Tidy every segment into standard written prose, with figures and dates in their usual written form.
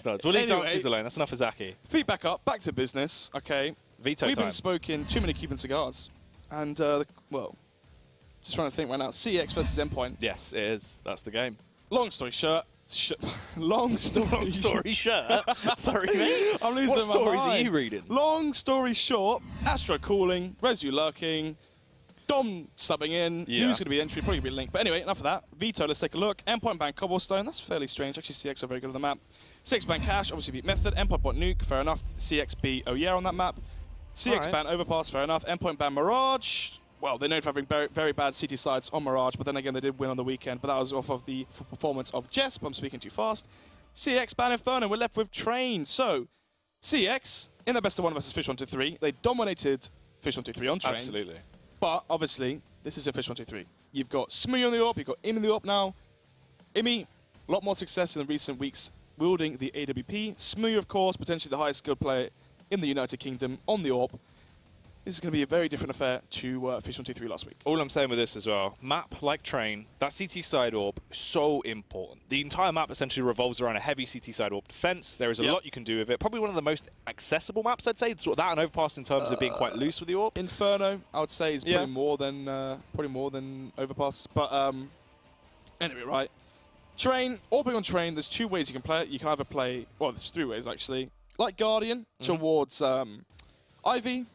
studs. We'll leave Dances alone. That's enough for Zaki. Feet back up, back to business. Okay. Veto We've time. been smoking too many Cuban cigars. And, well, just trying to think right now. CeX versus Endpoint. Yes, it is. That's the game. Long story short. Long story short. Sorry, mate. I'm losing what my stories mind. are you reading? Long story short, Astro calling, Rezu lurking, Dom stubbing in. Yeah. Who's going to be entry? Probably going to be Link. But anyway, enough of that. Veto, let's take a look. Endpoint ban Cobblestone. That's fairly strange. Actually, CeX are very good on the map. CeX ban Cash. Obviously beat Method. Endpoint bought Nuke. Fair enough. CeX beat Oh Yeah on that map. CeX ban Overpass. Fair enough. Endpoint ban Mirage. Well, they're known for having very, very bad CT sides on Mirage, but then again, they did win on the weekend. But that was off of the performance of Jess, but I'm speaking too fast. CeX ban Inferno. We're left with Train. So, CeX, in the best of one versus Fish 123, they dominated Fish 123 on Train. Absolutely. But, obviously, this is a Fish 123. You've got Smoothie on the AWP, you've got Imi on the AWP now. Imi, a lot more success in the recent weeks wielding the AWP. Smoothie, of course, potentially the highest skilled player in the United Kingdom on the AWP. This is going to be a very different affair to Fish 123 last week. All I'm saying with this as well, map like Train, that CT side AWP, so important. The entire map essentially revolves around a heavy CT side AWP defense. There is a lot you can do with it. Probably one of the most accessible maps, I'd say. Sort of that and Overpass in terms of being quite loose with the AWP. Inferno, I would say, is probably more than Overpass. But anyway, right. Train, AWPing on Train, there's two ways you can play it. You can either play, well, there's three ways actually. Like Guardian towards Ivy,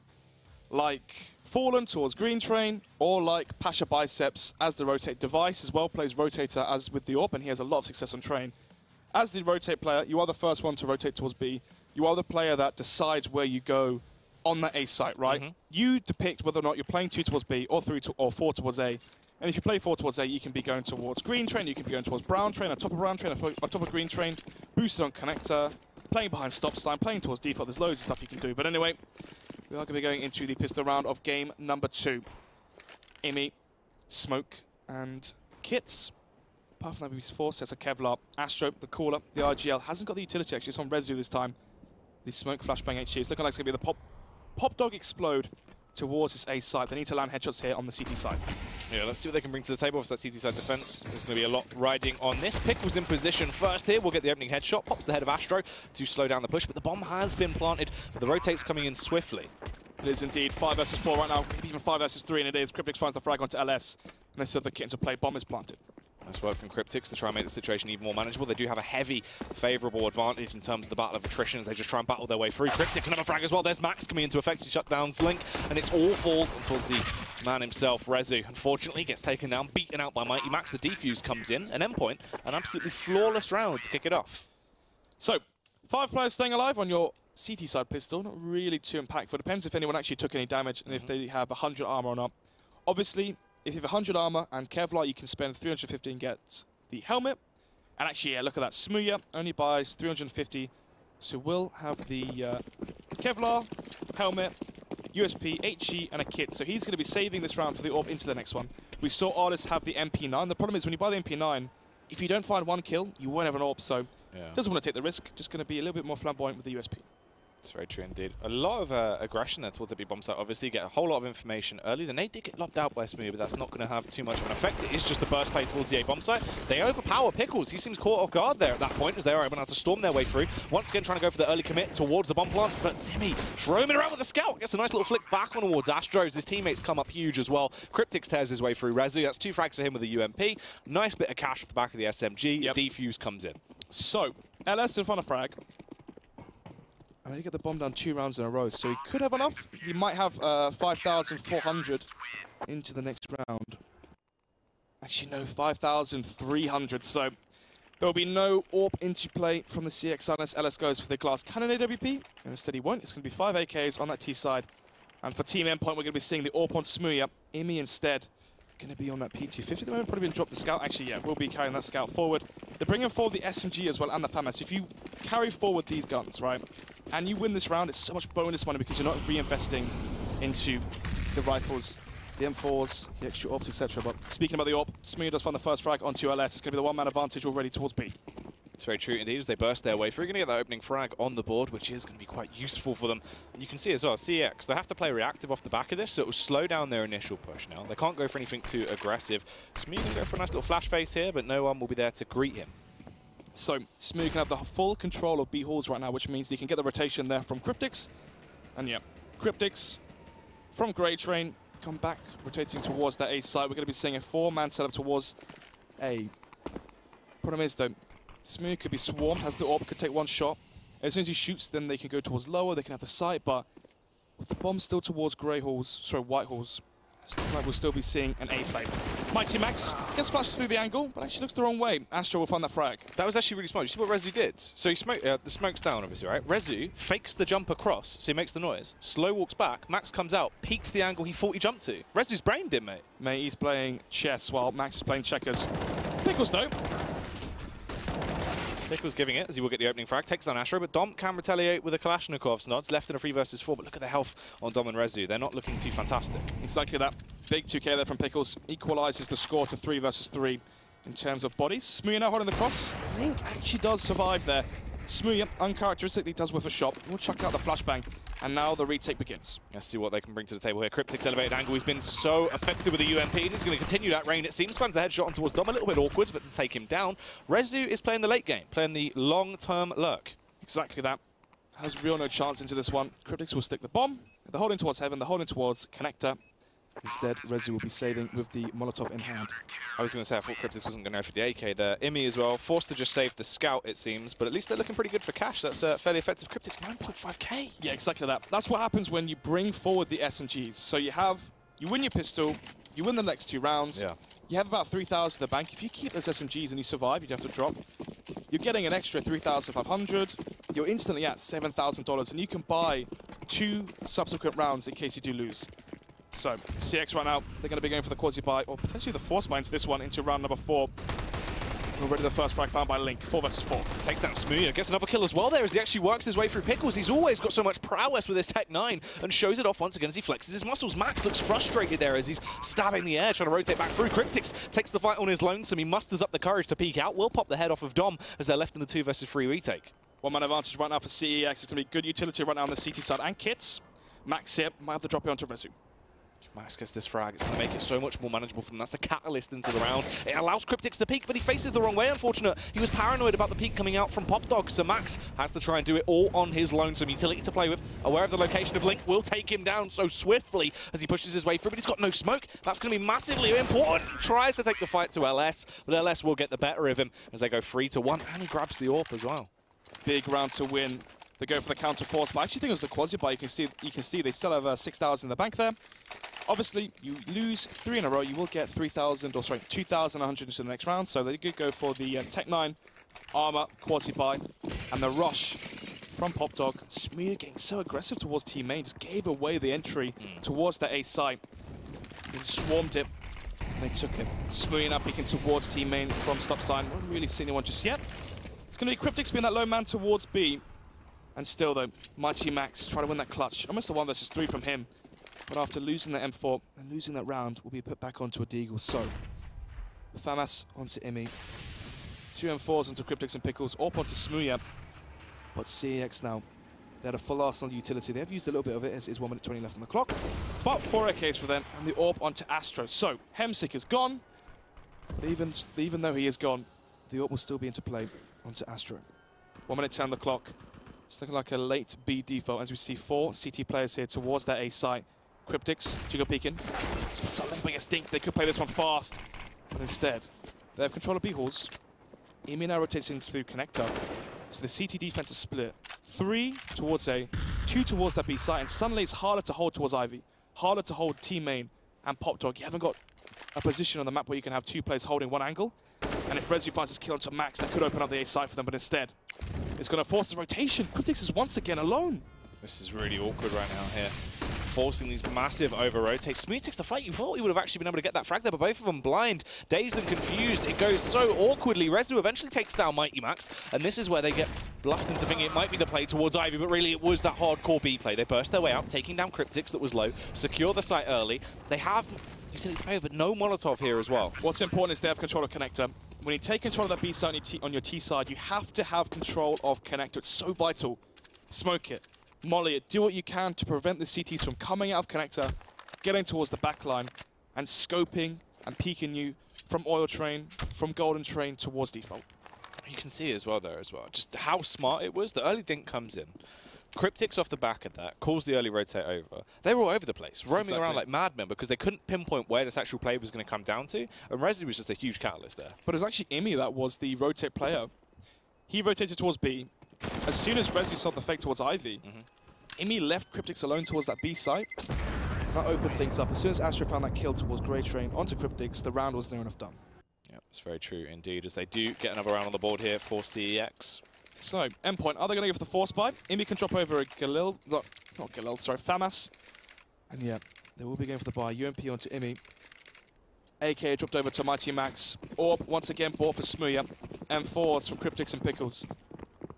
like Fallen towards Green Train, or like Pasha Biceps as the rotate device as well, plays Rotator as with the AWP, and he has a lot of success on Train. As the rotate player, you are the first one to rotate towards B. You are the player that decides where you go on that A site, right? You depict whether or not you're playing 2 towards B or 3 or 4 towards A. And if you play 4 towards A, you can be going towards Green Train, you can be going towards Brown Train, on top of Brown Train, on top of Green Train, boosted on Connector, playing behind stop sign, playing towards default. There's loads of stuff you can do. But anyway, we are going to be going into the pistol round of game number 2. Imi, Smoke, and Kits. Apart from that, we 4 sets of Kevlar. Astro, the caller, the RGL, hasn't got the utility actually. It's on Rezu this time. The Smoke Flashbang HG. It's looking like it's going to be the Pop Dog Explode towards this A side. They need to land headshots here on the CT side. Yeah, let's see what they can bring to the table for that CT side defense. There's going to be a lot riding on this. Pick was in position first here. We'll get the opening headshot. Pops the head of Astro to slow down the push, but the bomb has been planted. But the rotate's coming in swiftly. It is indeed 5 versus 4 right now, maybe even 5 versus 3, and it is. Cryptix finds the frag onto LS, and they still have the kit into play. Bomb is planted. Nice work from Cryptix to try and make the situation even more manageable. They do have a heavy, favourable advantage in terms of the battle of attrition as they just try and battle their way through. Cryptix, another frag as well. There's Max coming into effect to shut down Link, and it's all falls towards the man himself, Rezu. Unfortunately, gets taken down, beaten out by Mighty Max. The defuse comes in, an Endpoint, an absolutely flawless round to kick it off. So, 5 players staying alive on your CT side pistol. Not really too impactful. Depends if anyone actually took any damage and if they have 100 armor or not. Obviously, if you have 100 armor and Kevlar, you can spend 350 and get the helmet. And actually, yeah, look at that. Smooya only buys 350. So we'll have the Kevlar, helmet, USP, HE, and a kit. So he's going to be saving this round for the AWP into the next one. We saw Artis have the MP9. The problem is when you buy the MP9, if you don't find 1 kill, you won't have an AWP. So doesn't want to take the risk. Just going to be a little bit more flamboyant with the USP. It's very true indeed. A lot of aggression there towards the B bomb site. Obviously, get a whole lot of information early. The nade did get lobbed out by Smooth, but that's not going to have too much of an effect. It is just the burst play towards the A bomb site. They overpower Pickles. He seems caught off guard there at that point as they are able to storm their way through. Once again, trying to go for the early commit towards the bomb plant. But Timmy roaming around with the scout. Gets a nice little flick back on towards Astros. His teammates come up huge as well. Cryptix tears his way through Rezu. That's 2 frags for him with a UMP. Nice bit of cash off the back of the SMG. Defuse comes in. So, LS in front of frag. And they get the bomb down 2 rounds in a row, so he could have enough. He might have 5,400 into the next round. Actually, no, 5,300. So there will be no AWP into play from the CeX unless LS goes for the glass cannon AWP. And instead he won't. It's going to be 5 AKs on that T side. And for Team Endpoint, we're going to be seeing the AWP on Smooya. Imi instead going to be on that P250 at the moment. Probably been dropped the scout. Actually, yeah, we'll be carrying that scout forward. They're bringing forward the SMG as well and the FAMAS. If you carry forward these guns, right, and you win this round, it's so much bonus money because you're not reinvesting into the rifles, the M4s, the extra AWPs, etc. But speaking about the AWP, Smooya does find the first frag onto LS. It's going to be the one-man advantage already towards B. It's very true indeed as they burst their way through. Going to get that opening frag on the board, which is going to be quite useful for them. And you can see as well, CeX, they have to play reactive off the back of this, so it will slow down their initial push now. They can't go for anything too aggressive. Smooth can go for a nice little flash face here, but no one will be there to greet him. So Smooth can have the full control of B halls right now, which means he can get the rotation there from Cryptix. And yeah, Cryptix from Grey Train, come back, rotating towards that A side. We're going to be seeing a 4-man setup towards A. Problem is though, Smooth could be swarmed, has the AWP, could take one shot. As soon as he shoots, then they can go towards lower, they can have the site, but with the bomb still towards White Halls, we'll still be seeing an A play. Mighty Max gets flashed through the angle, but actually looks the wrong way. Astro will find that frag. That was actually really smart. You see what Rezu did? So he smoked, the smoke's down, obviously, right? Rezu fakes the jump across, so he makes the noise. Slow walks back, Max comes out, peeks the angle he thought he jumped to. Rezu's brained him, mate. Mate, he's playing chess while Max is playing checkers. Pickles, though. Pickles giving it, as he will get the opening frag, takes down Astro, but Dom can retaliate with a Kalashnikov's nods, left in a 3 versus 4, but look at the health on Dom and Rezu. They're not looking too fantastic. Exactly that. Big 2K there from Pickles. Equalizes the score to 3 versus 3 in terms of bodies. Smooth now holding the cross. Link actually does survive there. Smooth, uncharacteristically, does whiff a shot. We'll chuck out the flashbang, and now the retake begins. Let's see what they can bring to the table here. Cryptic's elevated angle. He's been so effective with the UMP, and he's going to continue that reign, it seems. Finds a headshot on towards Dom. A little bit awkward, but to take him down. Rezu is playing the late game, playing the long-term lurk. Exactly that. Has real no chance into this one. Cryptix will stick the bomb. They're holding towards Heaven. They're holding towards Connector. Instead, Rezu will be saving with the Molotov in hand. I was going to say, I thought Cryptix wasn't going to go for the AK there. Imi as well, forced to just save the scout, it seems, but at least they're looking pretty good for cash. That's fairly effective. Cryptix, 9.5k. Yeah, exactly that. That's what happens when you bring forward the SMGs. So you win your pistol, you win the next 2 rounds, you have about 3,000 in the bank. If you keep those SMGs and you survive, you'd have to drop. You're getting an extra 3,500. You're instantly at $7,000, and you can buy 2 subsequent rounds in case you do lose. So, CeX right now, they're going to be going for the quasi buy, or potentially the force buy into this one, into round number 4. Already the first frag found by Link, 4 versus 4. Takes down Smooth, gets another kill as well there as he actually works his way through Pickles. He's always got so much prowess with his Tech 9 and shows it off once again as he flexes his muscles. Max looks frustrated there as he's stabbing the air, trying to rotate back through. Cryptix takes the fight on his lonesome. He musters up the courage to peek out. Will pop the head off of Dom as they're left in the 2 versus 3 retake. 1-man advantage right now for CEX. It's going to be good utility right now on the CT side and kits. Max here might have to drop it onto Rezu. Max gets this frag, it's going to make it so much more manageable for them. That's the catalyst into the round. It allows Cryptix to peek, but he faces the wrong way, unfortunate. He was paranoid about the peek coming out from Pop Dog, so Max has to try and do it all on his lonesome. Utility to play with, aware of the location of Link, will take him down so swiftly as he pushes his way through, but he's got no smoke. That's going to be massively important. He tries to take the fight to LS, but LS will get the better of him as they go 3-1, and he grabs the AWP as well. Big round to win. They go for the counter force, but I actually think it was the quasi buy. You can see they still have 6,000 in the bank there. Obviously, you lose 3 in a row, you will get 2,100 into the next round. So they could go for the Tech 9 armor quasi buy, and the rush from Pop Dog. Smooth getting so aggressive towards team main, just gave away the entry towards the A site. They swarmed it, and they took it. Smooth now peeking towards team main from stop sign. Not really seeing anyone just yet. It's going to be Cryptix being that low man towards B. And still, though, Mighty Max trying to win that clutch. Almost a 1 versus 3 from him. But after losing the M4 and losing that round, will be put back onto a Deagle. So, Famas onto Imi. 2 M4s onto Cryptix and Pickles. AWP onto Smooth. But CEX now. They had a full arsenal utility. They have used a little bit of it as it is 1 minute 20 left on the clock. But 4 AKs for them, and the AWP onto Astro. So, Hemsick is gone. Even though he is gone, the AWP will still be into play onto Astro. 1 minute 10 on the clock. It's looking like a late B default as we see 4 CT players here towards that A site. Cryptix, Jiggle peeking. It's a little bit of stink. They could play this one fast. But instead, they have control of B halls. Imi now rotating through connector. So the CT defense is split. 3 towards A, 2 towards that B site. And suddenly it's harder to hold towards Ivy. Harder to hold team main and Pop Dog. You haven't got a position on the map where you can have 2 players holding 1 angle. And if Rezu finds his kill onto Max, that could open up the A site for them. But instead, it's going to force the rotation. Cryptix is once again alone. This is really awkward right now here. Forcing these massive over-rotates. Smooth takes the fight. You thought he would have actually been able to get that frag there, but both of them blind, dazed and confused. It goes so awkwardly. Rezu eventually takes down Mighty Max, and this is where they get bluffed into thinking it might be the play towards Ivy, but really it was that hardcore B play. They burst their way out, taking down Cryptix that was low, secure the site early. They have utility to play with, but no Molotov here as well. What's important is they have control of connector. When you take control of that B site on your T side, you have to have control of connector. It's so vital. Smoke it. Molly it, do what you can to prevent the CTs from coming out of connector, getting towards the back line, and scoping and peeking you from Oil Train, from Golden Train towards default. You can see as well there as well, just how smart it was. The early dink comes in. Cryptic's off the back of that, calls the early rotate over. They were all over the place, roaming around like madmen because they couldn't pinpoint where this actual play was going to come down to. And Resi was just a huge catalyst there. But it was actually Imi that was the rotate player. He rotated towards B. As soon as Resi saw the fake towards Ivy, Imi left Cryptics alone towards that B site. That opened things up. As soon as Astro found that kill towards Grey Train onto Cryptics, the round was near enough done. Yeah, it's very true indeed, as they do get another round on the board here for CEX. So, Endpoint, are they going to go for the force buy? Imi can drop over a Galil, not Galil, sorry, Famas. And yeah, they will be going for the buy. UMP onto Imi. AK dropped over to Mighty Max. Orb once again bought for Smooya. M4s from Cryptics and Pickles.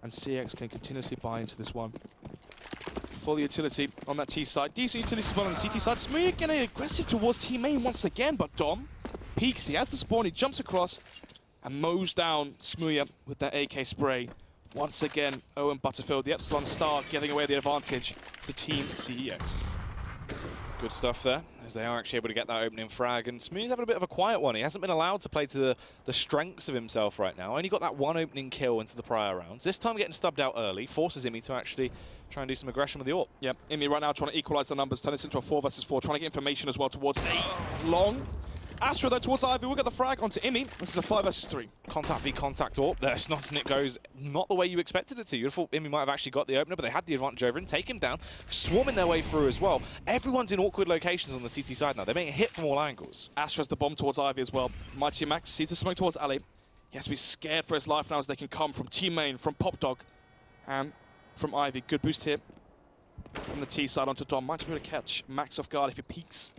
And CX can continuously buy into this one. Full utility on that T side. Decent utility as well on the CT side. Smooya getting aggressive towards T main once again, but Dom peeks. He has the spawn, he jumps across and mows down Smooya with that AK spray. Once again, Owen Butterfield, the Epsilon star, giving away the advantage to Team CEX. Good stuff there, as they are actually able to get that opening frag. And Smooth's having a bit of a quiet one. He hasn't been allowed to play to the strengths of himself right now. Only got that one opening kill into the prior rounds. This time getting stubbed out early forces Imi to actually try and do some aggression with the AWP. Yeah, Imi right now trying to equalize the numbers, turn this into a 4 versus 4, trying to get information as well towards long. Astro though towards Ivy, we'll get the frag onto Imi. This is a 5 versus 3. Contact v contact AWP there, Snots, and it goes not the way you expected it to. You thought Imi might have actually got the opener, but they had the advantage over him, take him down, swarming their way through as well. Everyone's in awkward locations on the CT side now. They're being hit from all angles. Astro's the bomb towards Ivy as well. Mighty Max sees the smoke towards Ali. He has to be scared for his life now as they can come from Team Main, from Pop Dog, and from Ivy. Good boost here from the T side onto Dom. Might be able to catch Max off guard if he peeks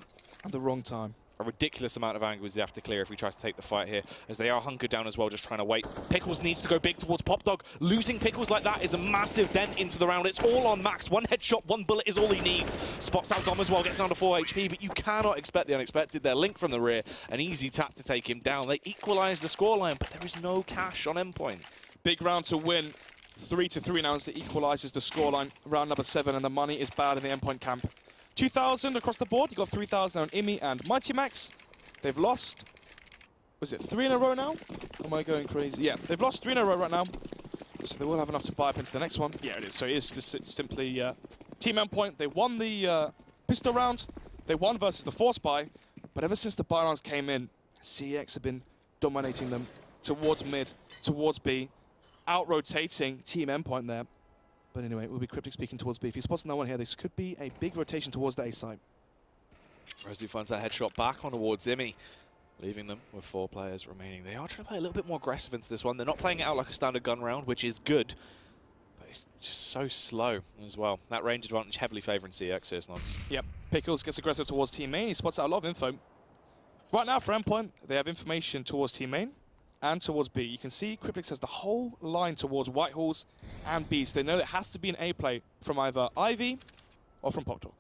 at the wrong time. A ridiculous amount of angles you have to clear if he tries to take the fight here, as they are hunkered down as well, just trying to wait. Pickles needs to go big towards Pop Dog. Losing Pickles like that is a massive dent into the round. It's all on Max. One headshot, one bullet is all he needs. Spots out Dom as well, gets down to 4 HP, but you cannot expect the unexpected. They're linked from the rear. An easy tap to take him down. They equalize the scoreline, but there is no cash on Endpoint. Big round to win. 3-3 now as it equalizes the scoreline. Round number 7, and the money is bad in the Endpoint camp. 2,000 across the board. You got 3,000 on Imi and Mighty Max. They've lost, was it 3 in a row now? Am I going crazy? Yeah, they've lost 3 in a row right now. So they will have enough to buy up into the next one. Yeah, it is. So it is just simply Team Endpoint. They won the pistol round. They won versus the force buy. But ever since the buy rounds came in, CEX have been dominating them towards mid, towards B, out-rotating Team Endpoint there. But anyway, it will be Cryptic speaking towards B. If he spots no one here, this could be a big rotation towards the A side. Resi finds that headshot back on towards Imi, leaving them with 4 players remaining. They are trying to play a little bit more aggressive into this one. They're not playing it out like a standard gun round, which is good, but it's just so slow as well. That range advantage heavily favouring CEX here, Snods. Yep, Pickles gets aggressive towards Team Main. He spots out a lot of info. Right now for Endpoint, they have information towards Team Main and towards B. You can see Cryptix has the whole line towards Whitehall's and B, so they know it has to be an A play from either Ivy or from Pop Dog.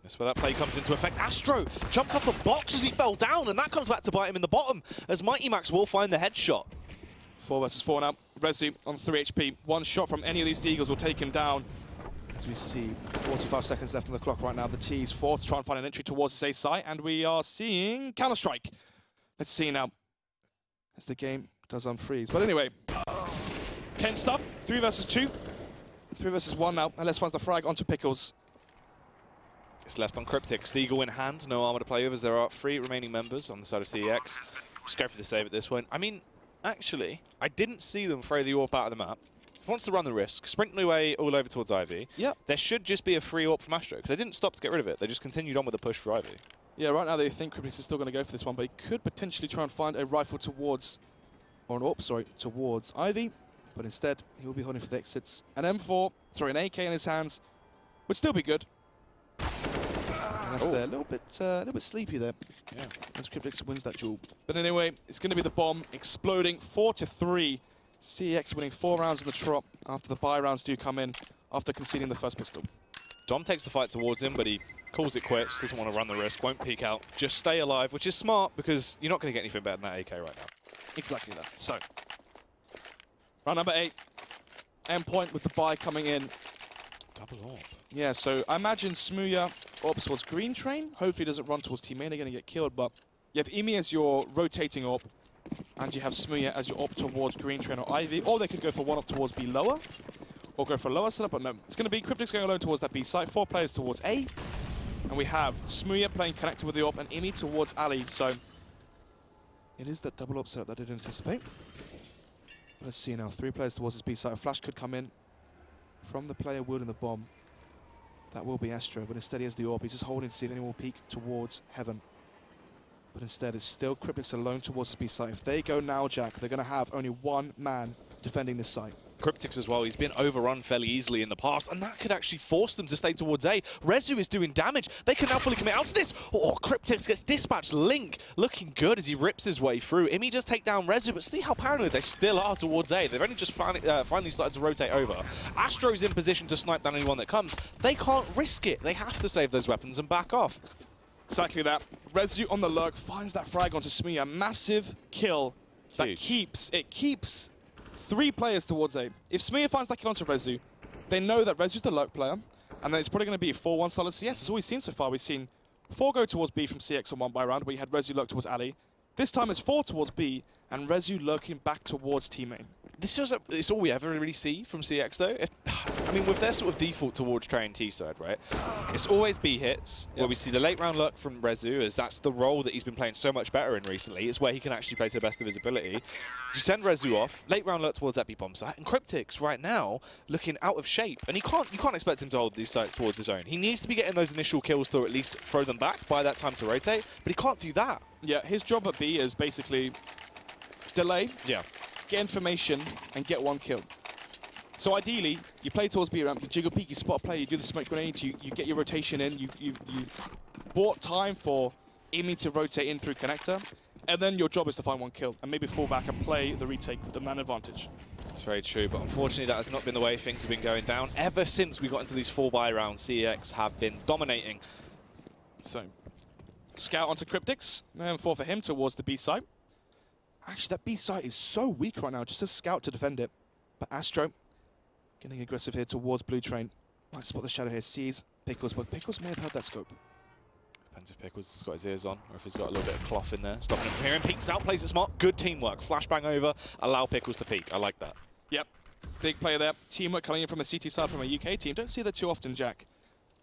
That's where that play comes into effect. Astro jumped off the box as he fell down, and that comes back to bite him in the bottom, as Mighty Max will find the headshot. 4 versus 4 now. Rezu on 3 HP. One shot from any of these Deagles will take him down. As we see, 45 seconds left on the clock right now. The T's forced to try and find an entry towards this A site, and we are seeing Counter-Strike. Let's see now as the game does unfreeze. But anyway, 10 stuff. 3 versus 2. 3 versus 1 now. And let's find the frag onto Pickles. It's left on Cryptic. Steagle in hand, no armor to play with, as there are 3 remaining members on the side of CEX. Just go for the save at this point. I mean, actually, I didn't see them throw the AWP out of the map. If wants to run the risk, sprint away all over towards Ivy. Yep. There should just be a free AWP from Astro, because they didn't stop to get rid of it. They just continued on with the push for Ivy. Yeah, right now they think Cryptic is still going to go for this one, but he could potentially try and find a rifle towards, or an AWP, sorry, towards Ivy. But instead, he will be holding for the exits. An M4, sorry, an AK in his hands would still be good. That's there. A little bit sleepy there. Yeah. As Cryptix wins that duel. But anyway, it's going to be the bomb exploding 4-3. CEX winning 4 rounds in the trot after the buy rounds do come in after conceding the first pistol. Dom takes the fight towards him, but he calls it quits. Doesn't want to run the risk. Won't peek out. Just stay alive, which is smart because you're not going to get anything better than that AK right now. Exactly that. So, round number 8. Endpoint with the buy coming in. Double AWP. Yeah, so I imagine Smooya AWP towards Green Train. Hopefully he doesn't run towards Team Main. They're going to get killed, but you have Imi as your rotating AWP. and you have Smooya as your op towards Green Train or Ivy, or they could go for one up towards B lower, or go for a lower setup, but no. It's going to be Cryptic's going alone towards that B site, 4 players towards A, and we have Smooya playing connected with the op, and Imi towards Ali, so it is that double up setup that I didn't anticipate. Let's see now, 3 players towards this B site. A flash could come in from the player wielding the bomb. That will be Astro, but instead he has the orb. He's just holding to see if anyone will peek towards Heaven. But instead, it's still Cryptic's alone towards this B site. If they go now, Jack, they're going to have only 1 man defending this site. Cryptic's as well, he's been overrun fairly easily in the past, and that could actually force them to stay towards A. Rezu is doing damage. They can now fully commit out to this. Oh, Cryptic's gets dispatched. Link looking good as he rips his way through. Imi just take down Rezu, but see how paranoid they still are towards A. They've only just finally started to rotate over. Astro's in position to snipe down anyone that comes. They can't risk it. They have to save those weapons and back off. Exactly that. Rezu on the lurk finds that frag onto Smooya. Massive kill. Huge. That keeps 3 players towards A. If Smooya finds that kill onto Rezu, they know that Rezu's the lurk player, and then it's probably going to be 4-1 solid CS. That's all we've seen so far. We've seen 4 go towards B from CeX on 1 by round, where you had Rezu lurk towards Ali. This time it's 4 towards B, and Rezu lurking back towards teammate. This is it's all we ever really see from CeX though. I mean, with their sort of default towards train T side, right? It's always B hits, where we see the late round luck from Rezu, as that's the role that he's been playing so much better in recently. It's where he can actually play to the best of his ability. You send Rezu off, late round luck towards that B bomb site, and Cryptic's right now looking out of shape, and you can't expect him to hold these sites towards his own. He needs to be getting those initial kills to at least throw them back by that time to rotate, but he can't do that. Yeah, his job at B is basically delay. Yeah. Get information and get 1 kill. So ideally, you play towards B ramp, you jiggle peek, you spot a play, you do the smoke grenade, you get your rotation in, you bought time for Imi to rotate in through connector, and then your job is to find 1 kill and maybe fall back and play the retake with the man advantage. That's very true, but unfortunately that has not been the way things have been going down. Ever since we got into these 4-buy rounds, CeX have been dominating. So, scout onto Cryptic's, and 4 for him towards the B site. Actually, that B site is so weak right now, just a scout to defend it. But Astro, getting aggressive here towards Blue Train. Might spot the shadow here, sees Pickles, but Pickles may have had that scope. Depends if Pickles has got his ears on, or if he's got a little bit of cloth in there. Stopping him from hearing, peeks out, plays it smart, good teamwork. Flashbang over, allow Pickles to peek. I like that. Yep, big player there. Teamwork coming in from a CT side from a UK team. Don't see that too often, Jack.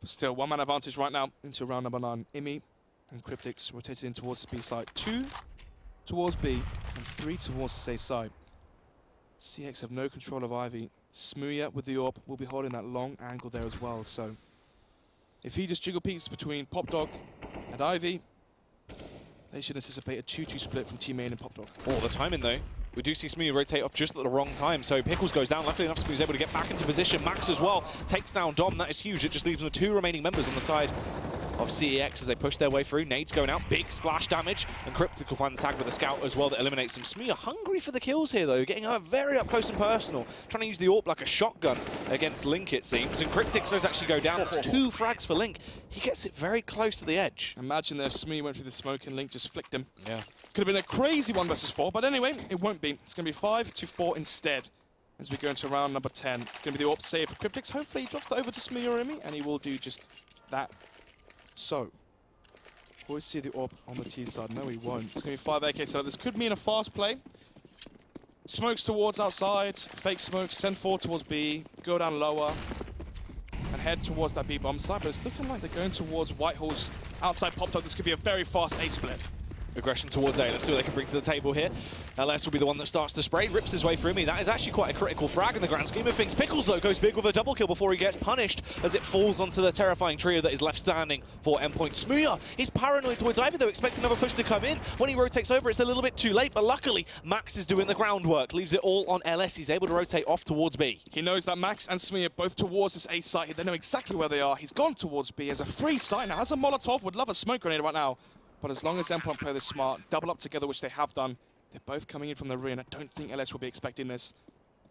But still, 1-man advantage right now into round number 9. Imi and Cryptic's rotated in towards the B side. 2 towards B, and 3 towards the A side. CeX have no control of Ivy. Smooya with the AWP will be holding that long angle there as well, so if he just jiggle peeks between Popdog and Ivy, they should anticipate a 2-2 split from Team Main and Popdog. Oh, the timing though. We do see Smooya rotate off just at the wrong time, so Pickles goes down. Luckily enough, Smooya's able to get back into position. Max as well takes down Dom. That is huge. It just leaves them with 2 remaining members on the side of CeX as they push their way through. Nades going out, big splash damage, and Cryptic will find the tag with a scout as well that eliminates him. Smooya hungry for the kills here though, getting her very up close and personal, trying to use the AWP like a shotgun against Link it seems, and Cryptic does actually go down. That's 2 frags for Link. He gets it very close to the edge. Imagine if Smooya went through the smoke and Link just flicked him. Yeah. Could have been a crazy 1 versus 4, but anyway, it won't be. It's going to be 5-4 instead as we go into round number 10. Going to be the AWP save for Cryptic. Hopefully he drops that over to Smooya or Imi, and he will do just that. So, will we see the AWP on the T side? No, he won't. It's going to be 5 AK, so this could mean a fast play. Smokes towards outside, fake smokes, send 4 towards B, go down lower, and head towards that B bomb site, but it's looking like they're going towards Whitehall's outside Pop-Top. This could be a very fast A split. Aggression towards A. Let's see what they can bring to the table here. LS will be the one that starts to spray, rips his way through me. That is actually quite a critical frag in the grand scheme of things. Pickles, though, goes big with a double kill before he gets punished as it falls onto the terrifying trio that is left standing for Endpoint. Smooya is paranoid towards Ivy, though, expecting another push to come in. When he rotates over, it's a little bit too late, but luckily, Max is doing the groundwork, leaves it all on LS. He's able to rotate off towards B. He knows that Max and Smooya both towards this A site. They know exactly where they are. He's gone towards B as a free site now. As a Molotov, would love a smoke grenade right now. But as long as Endpoint play this smart, double up together, which they have done, they're both coming in from the rear, and I don't think LS will be expecting this.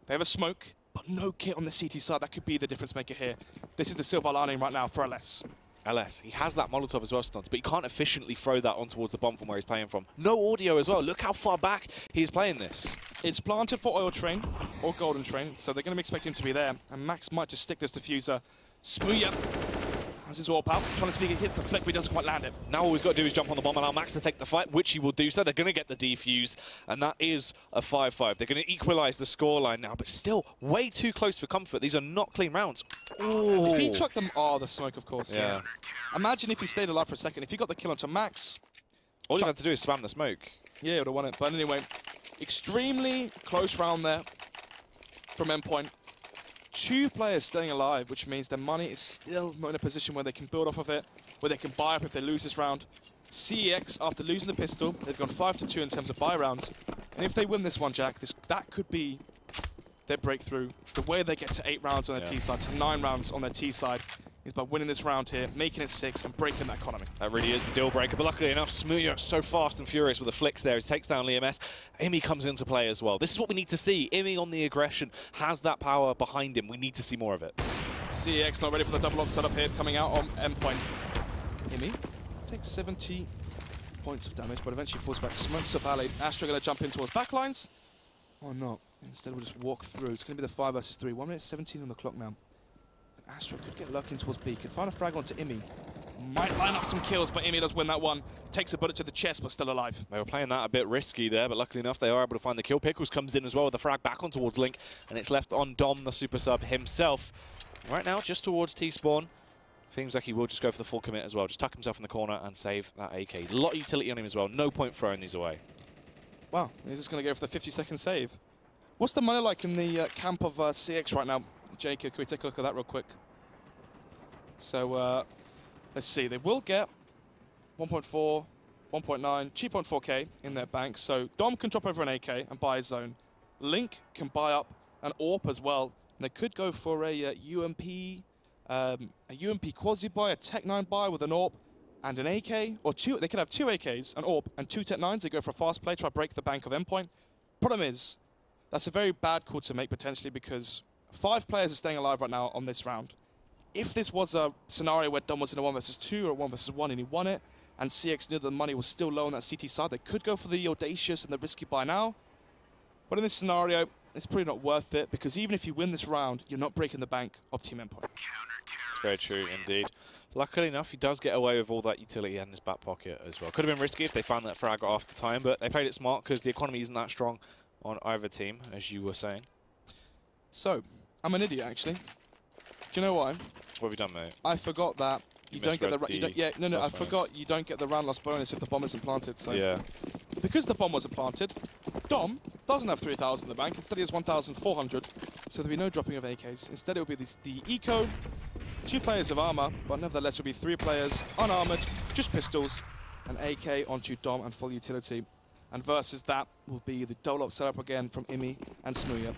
They have a smoke, but no kit on the CT side. That could be the difference maker here. This is the silver lining right now for LS. LS, he has that Molotov as well, Stunts, but he can't efficiently throw that on towards the bomb from where he's playing from. No audio as well. Look how far back he's playing this. It's planted for Oil Train or Golden Train, so they're going to be expecting him to be there. And Max might just stick this diffuser. Smooya Has his AWP out, trying to see if he hits the flick, but he doesn't quite land it. Now all he's got to do is jump on the bomb, allow Max to take the fight, which he will do so. They're going to get the defuse, and that is a 5-5. They're going to equalize the scoreline now, but still way too close for comfort. These are not clean rounds. Ooh. If he chucked them, the smoke, of course. Yeah. Imagine if he stayed alive for a second. If he got the kill onto Max, all you had to do is spam the smoke. Yeah, he would have won it. But anyway, extremely close round there from Endpoint. 2 players staying alive, which means their money is still not in a position where they can build off of it, where they can buy up if they lose this round. CeX, after losing the pistol, they've gone 5-2 in terms of buy rounds. And if they win this one, Jack, that could be their breakthrough. The way they get to 8 rounds on their T side, to 9 rounds on their T side, is by winning this round here, making it 6, and breaking that economy. That really is the deal breaker, but luckily enough, Smooya so fast and furious with the flicks there. He takes down Liam. Imi comes into play as well. This is what we need to see. Imi on the aggression has that power behind him. We need to see more of it. CeX not ready for the double up setup here, coming out on Endpoint. Imi takes 70 points of damage, but eventually falls back. Smokes up alley. Astra going to jump in towards backlines. Or not. Instead, we'll just walk through. It's going to be the 5 versus 3. 1 minute 17 on the clock now. Astra could get lucky towards B, could find a frag onto Imi. Might line up some kills, but Imi does win that one. Takes a bullet to the chest, but still alive. They were playing that a bit risky there, but luckily enough, they are able to find the kill. Pickles comes in as well with the frag back on towards Link, and it's left on Dom, the super sub himself. Right now, just towards T-spawn. Seems like he will just go for the full commit as well. Just tuck himself in the corner and save that AK. A lot of utility on him as well. No point throwing these away. Wow, he's just going to go for the 50-second save. What's the money like in the camp of CeX right now? Jacob, can we take a look at that real quick? So, let's see. They will get 1.4, 1.9, 2.4k in their bank. So Dom can drop over an AK and buy his own. Link can buy up an AWP as well. And they could go for a UMP quasi buy, a Tech 9 buy with an AWP and an AK, or 2. They could have 2 AKs, an AWP, and 2 Tech 9s. They go for a fast play, try to break the bank of Endpoint. Problem is, that's a very bad call to make potentially, because 5 players are staying alive right now on this round. If this was a scenario where Dom was in a 1 versus 2 or a 1 versus 1 and he won it, and CeX knew that the money was still low on that CT side, they could go for the audacious and the risky buy now. But in this scenario, it's probably not worth it, because even if you win this round, you're not breaking the bank of Team Endpoint. It's very true indeed. Luckily enough, he does get away with all that utility in his back pocket as well. Could have been risky if they found that frag after time, but they played it smart because the economy isn't that strong on either team, as you were saying. So, I'm an idiot, actually. Do you know why? What have you done, mate? I forgot that you don't get the I forgot you don't get the round loss bonus if the bomb isn't planted. So yeah. Because the bomb wasn't planted, Dom doesn't have 3,000 in the bank. Instead, he has 1,400. So there'll be no dropping of AKs. Instead, it will be the eco, 2 players of armor, but nevertheless, it will be 3 players unarmored, just pistols, an AK onto Dom and full utility. And versus that will be the double-up setup again from Imi and Smooya.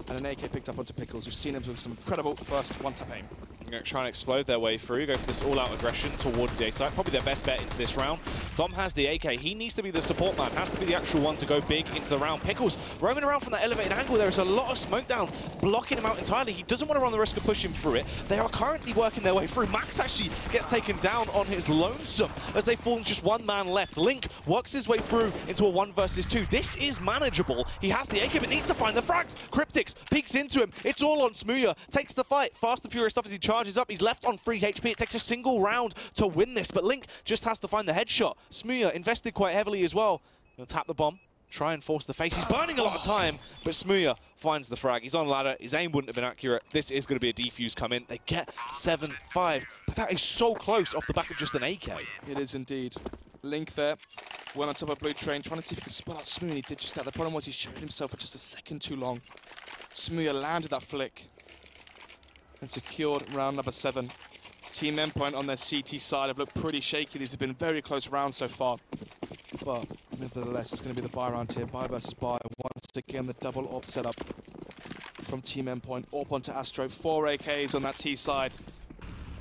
And an AK picked up onto Pickles. We've seen him with some incredible first one-tap aim. They're going to try and explode their way through, go for this all-out aggression towards the A side. Probably their best bet into this round. Dom has the AK. He needs to be the support man, has to be the actual one to go big into the round. Pickles roaming around from that elevated angle. There is a lot of smoke down, blocking him out entirely. He doesn't want to run the risk of pushing through it. They are currently working their way through. Max actually gets taken down on his lonesome as they fall just 1 man left. Link works his way through into a 1 versus 2. This is manageable. He has the AK, but needs to find the frags. Cryptix peeks into him. It's all on Smooya. Takes the fight. Fast and furious stuff as he charges up. He's left on 3 HP. It takes a single round to win this, but Link just has to find the headshot. Smooya invested quite heavily as well. He'll tap the bomb, try and force the face. He's burning a lot of time, but Smooya finds the frag. He's on ladder. His aim wouldn't have been accurate. This is going to be a defuse come in. They get 7-5, but that is so close off the back of just an AK. It is indeed. Link there, went on top of Blue Train, trying to see if he could spot out Smooya, and he did just that. The problem was he showed himself for just a second too long. Smooya landed that flick and secured round number 7. Team Endpoint on their CT side have looked pretty shaky. These have been very close rounds so far. But nevertheless, it's going to be the buy round here. Buy versus buy. Once again, the double AWP setup from Team Endpoint. AWP onto Astro. 4 AKs on that T side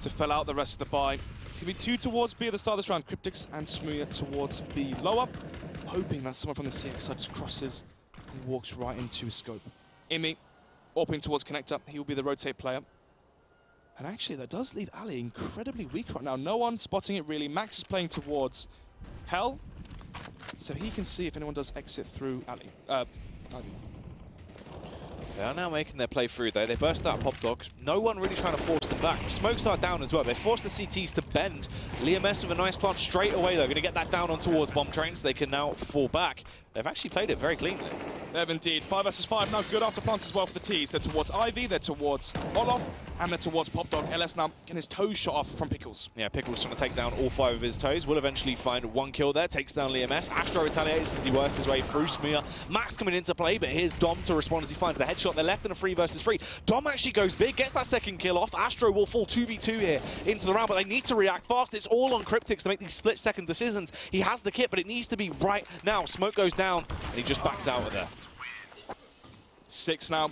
to fill out the rest of the buy. It's going to be 2 towards B at the start of this round. Cryptix and Smooya towards B lower. Hoping that someone from the CX side just crosses and walks right into his scope. Imi, AWPing towards Connector. He will be the rotate player. And actually, that does leave Ali incredibly weak right now. No one spotting it really. Max is playing towards Hell, so he can see if anyone does exit through Ali. They are now making their play through though. They burst out Pop Dog. No one really trying to force them back. Smokes are down as well. They forced the CTs to bend. LMS with a nice plant straight away though. Going to get that down on towards Bomb Train so they can now fall back. They've actually played it very cleanly. They have indeed. 5 versus 5 now. Good after plants as well for the T's. They're towards Ivy, they're towards Olaf, and they're towards Pop Dog. LS now getting his toes shot off from Pickles. Yeah, Pickles trying to take down all 5 of his toes. Will eventually find 1 kill there. Takes down LMS. Astro retaliates as he works his way through Smear. Max coming into play, but here's Dom to respond as he finds the headshot. They're left in a 3 versus 3. Dom actually goes big, gets that second kill off. Astro will fall 2v2 here into the round, but they need to react fast. It's all on Cryptix to make these split-second decisions. He has the kit, but it needs to be right now. Smoke goes down, and he just backs out of there. 6 now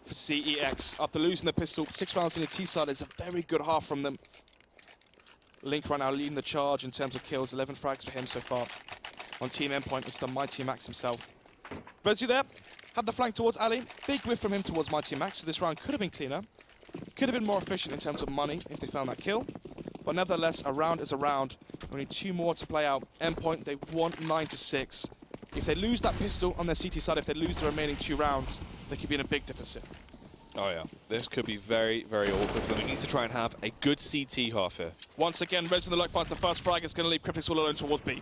for CEX. After losing the pistol, 6 rounds on the T side is a very good half from them. Link right now leading the charge in terms of kills. 11 frags for him so far. On Team Endpoint, it's the Mighty Max himself. Rezu there, had the flank towards Ali. Big whiff from him towards Mighty Max, so this round could have been cleaner. Could have been more efficient in terms of money if they found that kill. But nevertheless, a round is a round. Only 2 more to play out. Endpoint, they want 9-6. If they lose that pistol on their CT side, if they lose the remaining 2 rounds, they could be in a big deficit. Oh yeah, this could be very, very awkward for them. We need to try and have a good CT half here. Once again, Rezu in the lock finds the first frag. It's going to leave Cryptix all alone towards B.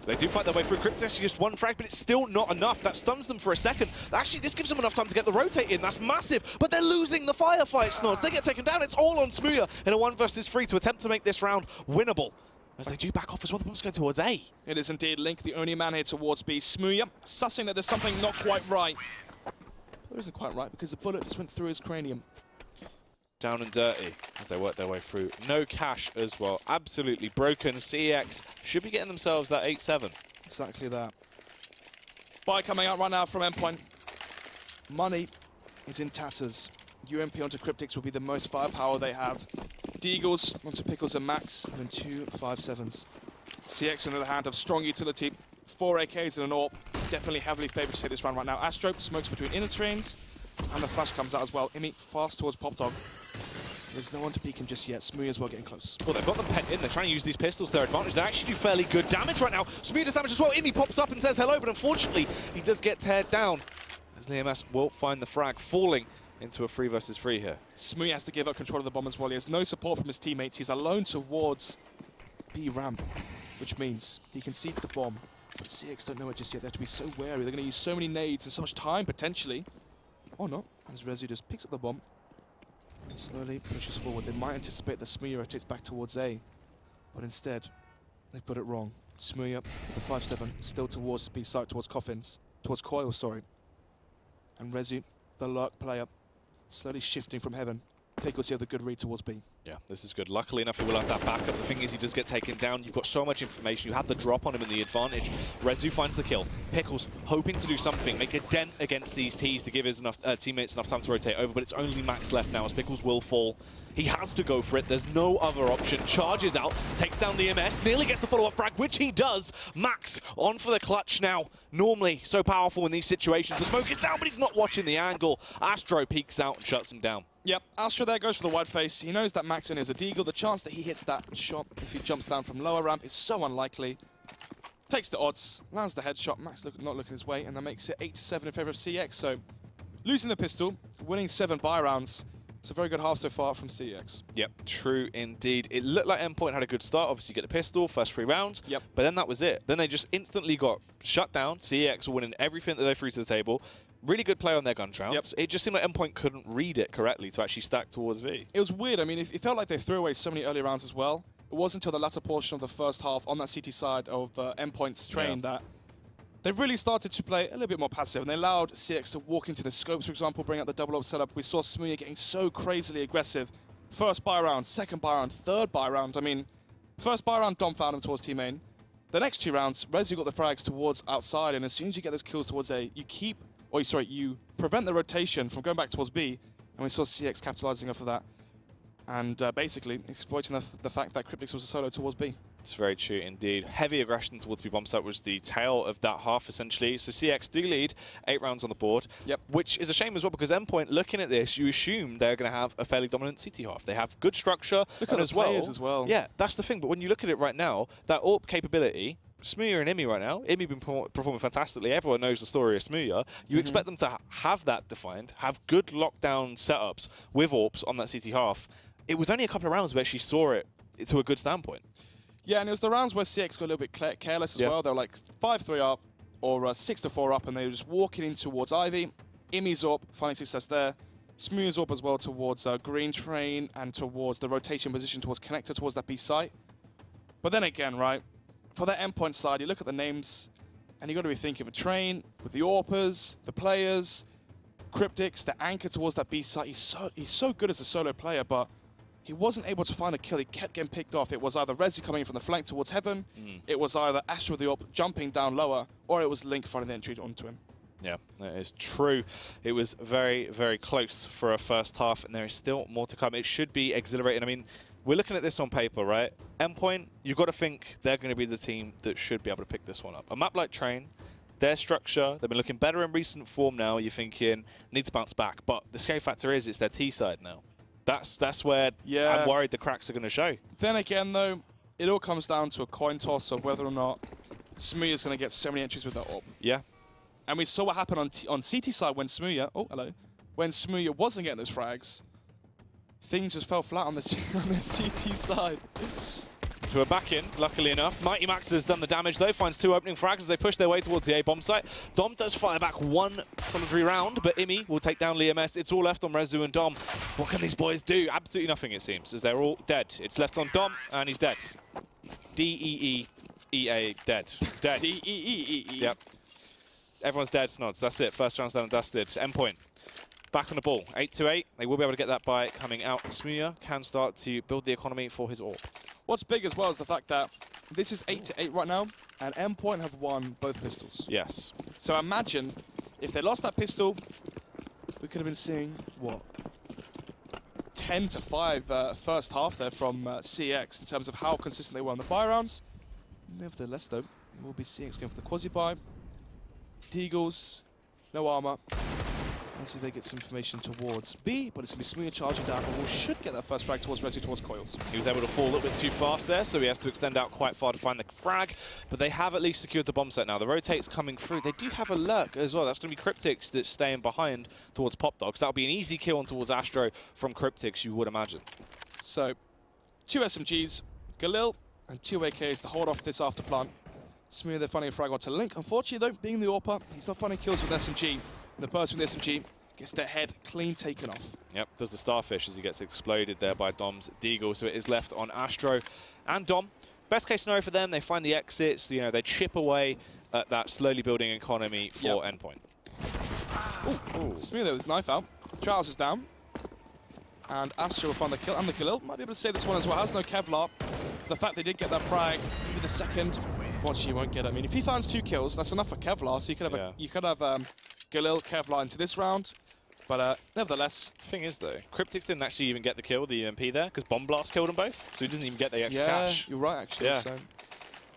They do fight their way through. Cryptix just 1 frag, but it's still not enough. That stuns them for a second. Actually, this gives them enough time to get the rotate in. That's massive, but they're losing the firefight, Snods. They get taken down. It's all on Smuya in a 1 versus 3 to attempt to make this round winnable. As they do back off as well, the bomb's going towards A. It is indeed Link, the only man here towards B. Smuya, sussing that there's something not quite right. It isn't quite right because the bullet just went through his cranium. Down and dirty as they work their way through. No cash as well. Absolutely broken. CEX should be getting themselves that 8-7. Exactly that. Buy coming out right now from Endpoint. Money is in tatters. UMP onto Cryptix will be the most firepower they have. Deagles onto Pickles and Max, and then 2 5-7s. CeX on the other hand have strong utility. 4 AKs and an AWP. Definitely heavily favoured to take this round right now. Astro smokes between inner trains, and the flash comes out as well. Imi fast towards Pop Dog. There's no one to peek him just yet. Smooth as well getting close. Well, they've got them pent in. They're trying to use these pistols to their advantage. They actually do fairly good damage right now. Smooth does damage as well. Imi pops up and says hello, but unfortunately, he does get teared down. As LMS will find the frag, falling into a 3 versus 3 here. Smooth has to give up control of the bomb as well. He has no support from his teammates. He's alone towards B ramp, which means he concedes the bomb. But CeX don't know it just yet. They have to be so wary. They're going to use so many nades and so much time, potentially. Or not, as Rezu just picks up the bomb and slowly pushes forward. They might anticipate that Smuya rotates back towards A, but instead, they've put it wrong. Smuya, the 5-7, still towards B side, towards Coffins, towards Coil, sorry. And Rezu, the lurk player, slowly shifting from heaven. Pickles here, the good read towards B. Yeah, this is good. Luckily enough, he will have that backup. The thing is, he does get taken down. You've got so much information. You had the drop on him and the advantage. Rezu finds the kill. Pickles hoping to do something, make a dent against these Ts to give his teammates enough time to rotate over, but it's only Max left now as Pickles will fall. He has to go for it. There's no other option. Charges out, takes down the MS, nearly gets the follow-up frag, which he does. Max on for the clutch now. Normally so powerful in these situations. The smoke is down, but he's not watching the angle. Astro peeks out and shuts him down. Yep, Astro there goes for the wide face. He knows that Max only has a deagle. The chance that he hits that shot if he jumps down from lower ramp is so unlikely. Takes the odds, lands the headshot. Max not looking his way, and that makes it 8-7 in favour of CeX. So losing the pistol, winning 7 buy rounds. It's a very good half so far from CeX. Yep, true indeed. It looked like Endpoint had a good start. Obviously, get the pistol, first 3 rounds. Yep. But then that was it. Then they just instantly got shut down. CeX were winning everything that they threw to the table. Really good play on their gun rounds. Yep. It just seemed like Endpoint couldn't read it correctly to actually stack towards V. It was weird. I mean, it felt like they threw away so many early rounds as well. It wasn't until the latter portion of the first half on that CT side of Endpoint's train that they really started to play a little bit more passive, and they allowed CeX to walk into the scopes, for example, bring out the double-up setup. We saw Smuya getting so crazily aggressive. First buy round, second buy round, third buy round. I mean, first buy round, Dom found him towards team main. The next 2 rounds, Rezu got the frags towards outside, and as soon as you get those kills towards A, you prevent the rotation from going back towards B, and we saw CeX capitalizing off of that, and basically exploiting the fact that Cryptix was a solo towards B. It's very true indeed. Heavy aggression towards B bomb site was the tail of that half essentially. So CeX do lead 8 rounds on the board, which is a shame as well because Endpoint, looking at this, you assume they're going to have a fairly dominant CT half. They have good structure and as well. Yeah, that's the thing. But when you look at it right now, that AWP capability Smooya and Imi right now. Imi been performing fantastically. Everyone knows the story of Smooya. You expect them to have that defined, have good lockdown setups with AWPs on that CT half. It was only a couple of rounds where she saw it to a good standpoint. Yeah, and it was the rounds where CeX got a little bit careless as well. They were like 5-3 up or 6-4 up, and they were just walking in towards Ivy. Imi's AWP, finding success there. Smooya's AWP as well towards Green Train and towards the rotation position towards Connector, towards that B site. But then again, right, for the Endpoint side, you look at the names, and you've got to be thinking of a Train with the AWPers, the players, Cryptics, the anchor towards that B site. He's so good as a solo player, but he wasn't able to find a kill. He kept getting picked off. It was either Resi coming from the flank towards Heaven, it was either Astro with the AWP jumping down lower, or it was Link finding the entry onto him. Yeah, that is true. It was very, very close for a first half, and there is still more to come. It should be exhilarating. I mean, we're looking at this on paper, right? Endpoint, you've got to think they're going to be the team that should be able to pick this one up. A map like Train, their structure, they've been looking better in recent form now. You're thinking, need to bounce back. But the scary factor is it's their T side now. That's where I'm worried the cracks are going to show. Then again, though, it all comes down to a coin toss of whether or not Smooya's going to get so many entries with that AWP. Yeah. And we saw what happened on CT side when Smooya, when Smooya wasn't getting those frags. Things just fell flat on the CT side. So we're back in, luckily enough. Mighty Max has done the damage though, finds 2 opening frags as they push their way towards the A bomb site. Dom does fire back 1 solitary round, but Imi will take down Liam S. It's all left on Rezu and Dom. What can these boys do? Absolutely nothing, it seems, as they're all dead. It's left on Dom, and he's dead. D-E-E-E-A, dead. Dead. D-E-E-E-E. Yep. Everyone's dead, Snods. That's it. First round's done and dusted. Endpoint. Back on the ball. 8-8. They will be able to get that by coming out. Smooya can start to build the economy for his AWP. What's big as well is the fact that this is 8-8 right now, and Endpoint have won both pistols. Yes. So imagine if they lost that pistol, we could have been seeing, what, 10-5 first half there from CeX in terms of how consistent they were on the buy rounds. Nevertheless, though, we'll be CeX going for the quasi-buy. Deagles, no armor. Let's see if they get some information towards B, but it's going to be Smooya charging down, and we should get that first frag towards Resi, towards Coils. He was able to fall a little bit too fast there, so he has to extend out quite far to find the frag, but they have at least secured the bomb set now. The rotate's coming through. They do have a lurk as well. That's going to be Cryptics that's staying behind towards Pop Dogs. That'll be an easy kill on towards Astro from Cryptics, you would imagine. So, 2 SMGs, Galil, and 2 AKs to hold off this after plant. Smooya, they're finding a frag onto Link. Unfortunately, though, being the AWPer, he's not finding kills with SMG. The person with the SMG gets their head clean taken off. Yep, does the Starfish as he gets exploded there by Dom's Deagle. So it is left on Astro and Dom. Best case scenario for them, they find the exits, you know, they chip away at that slowly building economy for Endpoint. Ooh. Smooya there with his knife out. Charles is down. And Astro will find the kill. And the Galil might be able to save this one as well. Has no Kevlar. The fact they did get that frag, maybe the second, unfortunately, won't get it. I mean, if he finds 2 kills, that's enough for Kevlar. So you could have Galil, Kevlar into this round. But nevertheless... Thing is, though, Cryptics didn't actually even get the kill, the UMP there, because Bomb Blast killed them both, so he doesn't even get the extra cash. Yeah, you're right, actually. Yeah. So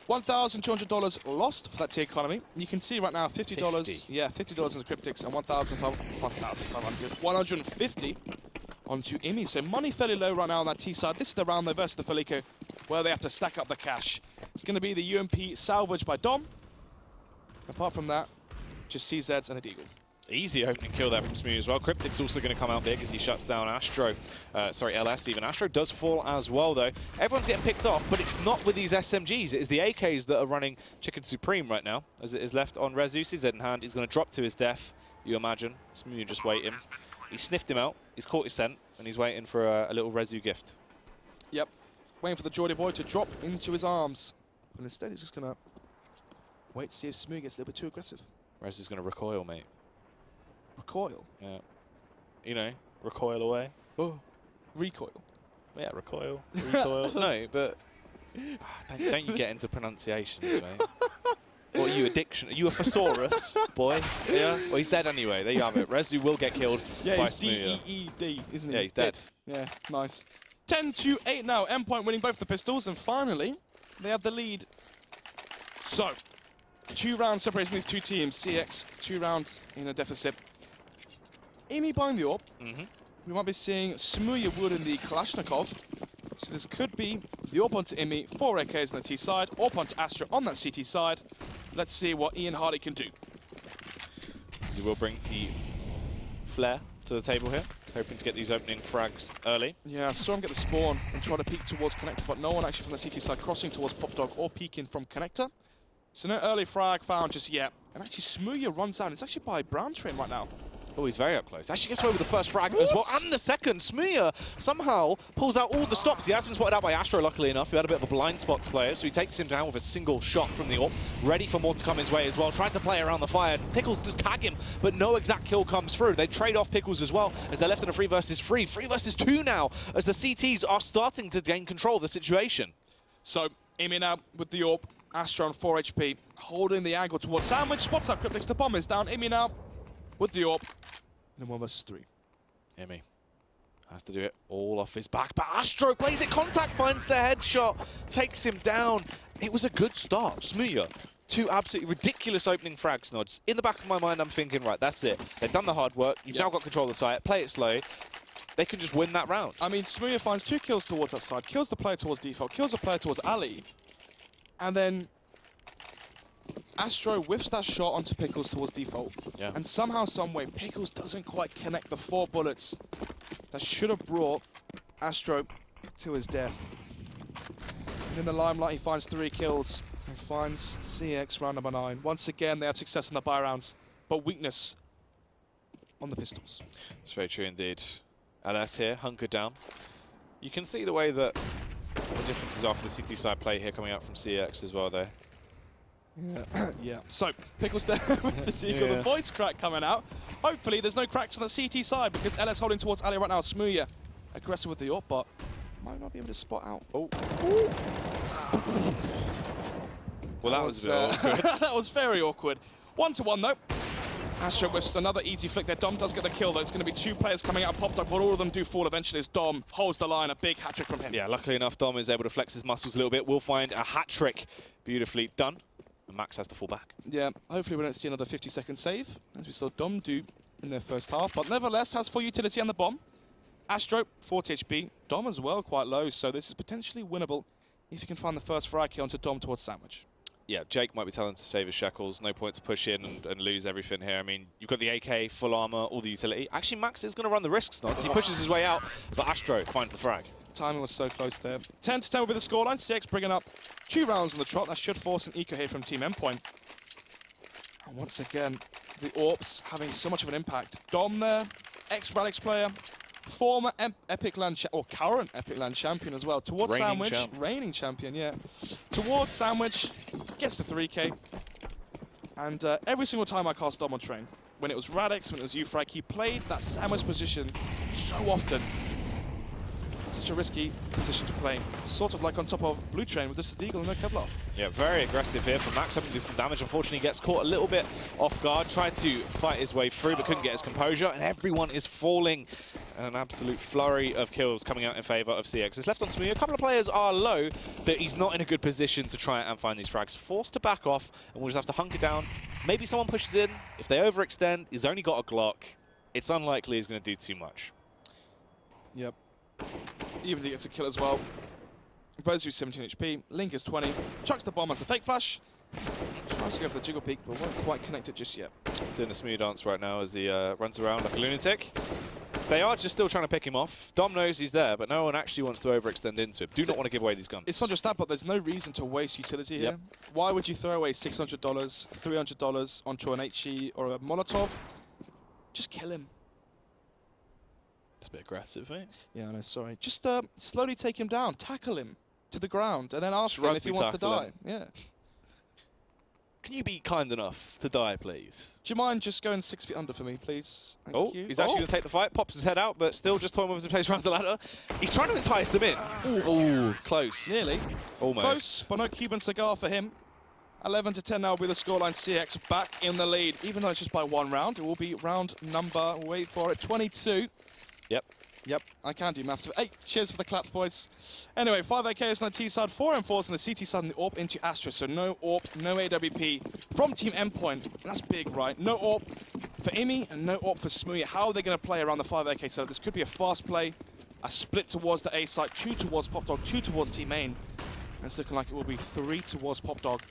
$1,200 lost for that T economy. You can see right now $50. Yeah, $50 into Cryptics and $1,500 onto Imi. So money fairly low right now on that T side. This is the round though versus the Felico, where they have to stack up the cash. It's going to be the UMP salvaged by Dom. Apart from that, just CZs and a Deagle. Easy opening kill there from Smooya as well. Cryptic's also going to come out big as he shuts down Astro. Sorry, LS even. Astro does fall as well, though. Everyone's getting picked off, but it's not with these SMGs. It is the AKs that are running Chicken Supreme right now, as it is left on Rezu. CZ in hand. He's going to drop to his death, you imagine. Smooya just waiting. He sniffed him out. He's caught his scent, and he's waiting for a little Rezu gift. Yep. Waiting for the Geordie boy to drop into his arms. But instead, he's just going to wait to see if Smooya gets a little bit too aggressive. Rezu's going to recoil, mate. Recoil? Yeah. You know, recoil away. Oh. Recoil? Yeah, recoil. Recoil. No, but don't you get into pronunciations, mate. What are you, addiction? Are you a thesaurus, boy? Yeah? Well, he's dead anyway. There you have it. Rezu will get killed by Smooya. D-E-E-D, isn't he? Yeah, he's dead. Yeah, nice. 10-8 now. Endpoint winning both the pistols, and finally, they have the lead. So, 2 rounds separating these 2 teams. CeX, 2 rounds in a deficit. Imi buying the AWP. We might be seeing Smooya wielding the Kalashnikov. So this could be the AWP onto Imi, 4 AKs on the T side, AWP onto Astra on that CT side. Let's see what Ian Hardy can do. He will bring the flare to the table here, hoping to get these opening frags early. Yeah, I saw him get the spawn and try to peek towards Connector, but no one actually from the CT side crossing towards Pop Dog or peeking from Connector. So no early frag found just yet. And actually Smooya runs down. It's actually by Brown Train right now. Oh, he's very up close. Actually gets away with the first frag as well, and the second. Smooya somehow pulls out all the stops. He has been spotted out by Astro, luckily enough, who had a bit of a blind spot to play, so he takes him down with a single shot from the AWP. Ready for more to come his way as well. Tried to play around the fire. Pickles just tag him, but no exact kill comes through. They trade off Pickles as well, as they're left in a 3 versus 3. 3 versus 2 now, as the CTs are starting to gain control of the situation. So, Imi now with the AWP. Astro on 4 HP, holding the angle towards Sandwich. Spots out Cryptix, the bomb is down. Imi now with the AWP. And 1 versus 3. Imi has to do it all off his back, but Astro plays it contact, finds the headshot, takes him down. It was a good start. Smooya, 2 absolutely ridiculous opening frags nods. In the back of my mind, I'm thinking, right, that's it. They've done the hard work. You've now got control of the site. Play it slow. They can just win that round. I mean, Smooya finds 2 kills towards that side, kills the player towards default, kills the player towards Ali, and then Astro whiffs that shot onto Pickles towards default. Yeah. And somehow, someway, Pickles doesn't quite connect the 4 bullets that should have brought Astro to his death. And in the limelight, he finds 3 kills and finds CeX round number 9. Once again, they have success in the buy rounds, but weakness on the pistols. It's very true indeed. LS here, hunkered down. You can see the way that the differences are for the CT side play here coming out from CeX as well there. Yeah. Yeah. So, Pickles there with the Deagle, the voice crack coming out. Hopefully there's no cracks on the CT side because LS holding towards Ali right now. Smooya aggressive with the AWP, but might not be able to spot out. Oh. Well, that was a bit awkward. That was very awkward. 1-1 though. Astro with another easy flick there. Dom does get the kill though. It's going to be 2 players coming out of Pop Dog, but all of them do fall eventually as Dom holds the line. A big hat-trick from him. Yeah, luckily enough, Dom is able to flex his muscles a little bit. We'll find a hat-trick beautifully done. And Max has to fall back. Yeah, hopefully we don't see another 50-second save, as we saw Dom do in their first half. But nevertheless, has full utility on the bomb. Astro, 40 HP. Dom as well, quite low, so this is potentially winnable if you can find the first frag kill onto Dom towards Sandwich. Yeah, Jake might be telling him to save his shekels. No point to push in and lose everything here. I mean, you've got the AK, full armor, all the utility. Actually, Max is going to run the risks now. He pushes his way out, but Astro finds the frag. Timing was so close there. 10-10 will be the scoreline. CeX bringing up 2 rounds on the trot. That should force an eco here from Team Endpoint. And once again, the AWPs having so much of an impact. Dom there, ex-Radix player, former Epic Land or current Epic Land champion as well. Towards Sandwich, reigning champion, yeah. Towards Sandwich, gets the 3K. And every single time I cast Dom on train, when it was Radix, when it was Ufrag, he played that Sandwich position so often. Such a risky position to play. Sort of like on top of Blue Train with this Deagle and no Kevlar. Yeah, very aggressive here from Max, hoping to do some damage. Unfortunately, he gets caught a little bit off guard, tried to fight his way through, but couldn't get his composure, and everyone is falling. An absolute flurry of kills coming out in favor of CeX. It's left on Smooya. A couple of players are low, but he's not in a good position to try and find these frags. Forced to back off, and we'll just have to hunker down. Maybe someone pushes in. If they overextend, he's only got a Glock. It's unlikely he's going to do too much. Yep. Even if he gets a kill as well. Rezu 17 HP, Link is 20, chucks the bomb as a fake flash. Tries to go for the jiggle peek, but won't quite connect it just yet. Doing a smooth dance right now as he runs around like a lunatic. They are just still trying to pick him off. Dom knows he's there, but no one actually wants to overextend into him. Do not want to give away these guns. It's not just that, but there's no reason to waste utility here. Why would you throw away $600, $300 onto an HE or a Molotov? Just kill him. It's a bit aggressive, eh? Yeah, I know, sorry. Just slowly take him down, tackle him to the ground, and then ask him if he wants to die. Yeah. Can you be kind enough to die, please? Do you mind just going 6 feet under for me, please? Thank you. He's actually going to take the fight, pops his head out, but still just toying with his place, runs the ladder. He's trying to entice him in. Ooh, close. Nearly. Almost. Close, but no Cuban cigar for him. 11-10 now will be the scoreline. CeX back in the lead. Even though it's just by 1 round, it will be round number, wait for it, 22. Yep, I can do maths. Hey, cheers for the claps, boys. Anyway, 5 AKs on the T side, 4 M4s on the CT side, and the AWP into Astra. So no AWP, no AWP from Team Endpoint. That's big, right? No AWP for Imi and no AWP for Smooya. How are they going to play around the 5 AK side? This could be a fast play A split towards the A side, 2 towards Pop Dog, 2 towards Team Main. And it's looking like it will be 3 towards Pop Dog.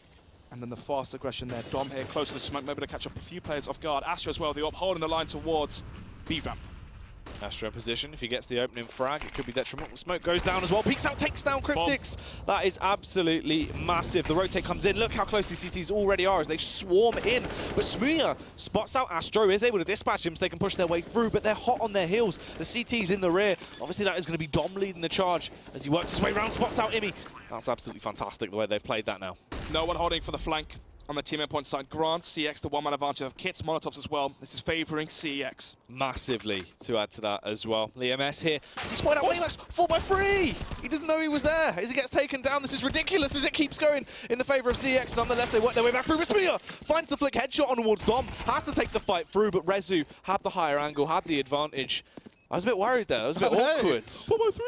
And then the fast aggression there. Dom here close to the smoke, maybe to catch up a few players off guard. Astro as well, the op holding the line towards B-Ramp. Astro in position. If he gets the opening frag, it could be detrimental. Smoke goes down as well. Peeks out, takes down Cryptics. That is absolutely massive. The rotate comes in. Look how close these CTs already are as they swarm in. But Smooya spots out Astro, is able to dispatch him so they can push their way through, but they're hot on their heels. The CT's in the rear. Obviously, that is going to be Dom leading the charge as he works his way around, spots out Imi. That's absolutely fantastic the way they've played that now. No one holding for the flank. On the team Endpoint side, Grant, CeX, the one-man advantage of kits, Molotovs as well. This is favouring CeX. Massively to add to that as well. Liam S here. Does he spot out Waymax? 4x3! He didn't know he was there. As he gets taken down, this is ridiculous as it keeps going in the favour of CeX. Nonetheless, they work their way back through. Smooya finds the flick headshot on towards Dom. Has to take the fight through, but Rezu had the higher angle, had the advantage. I was a bit worried there. I was a bit awkward. 4x3!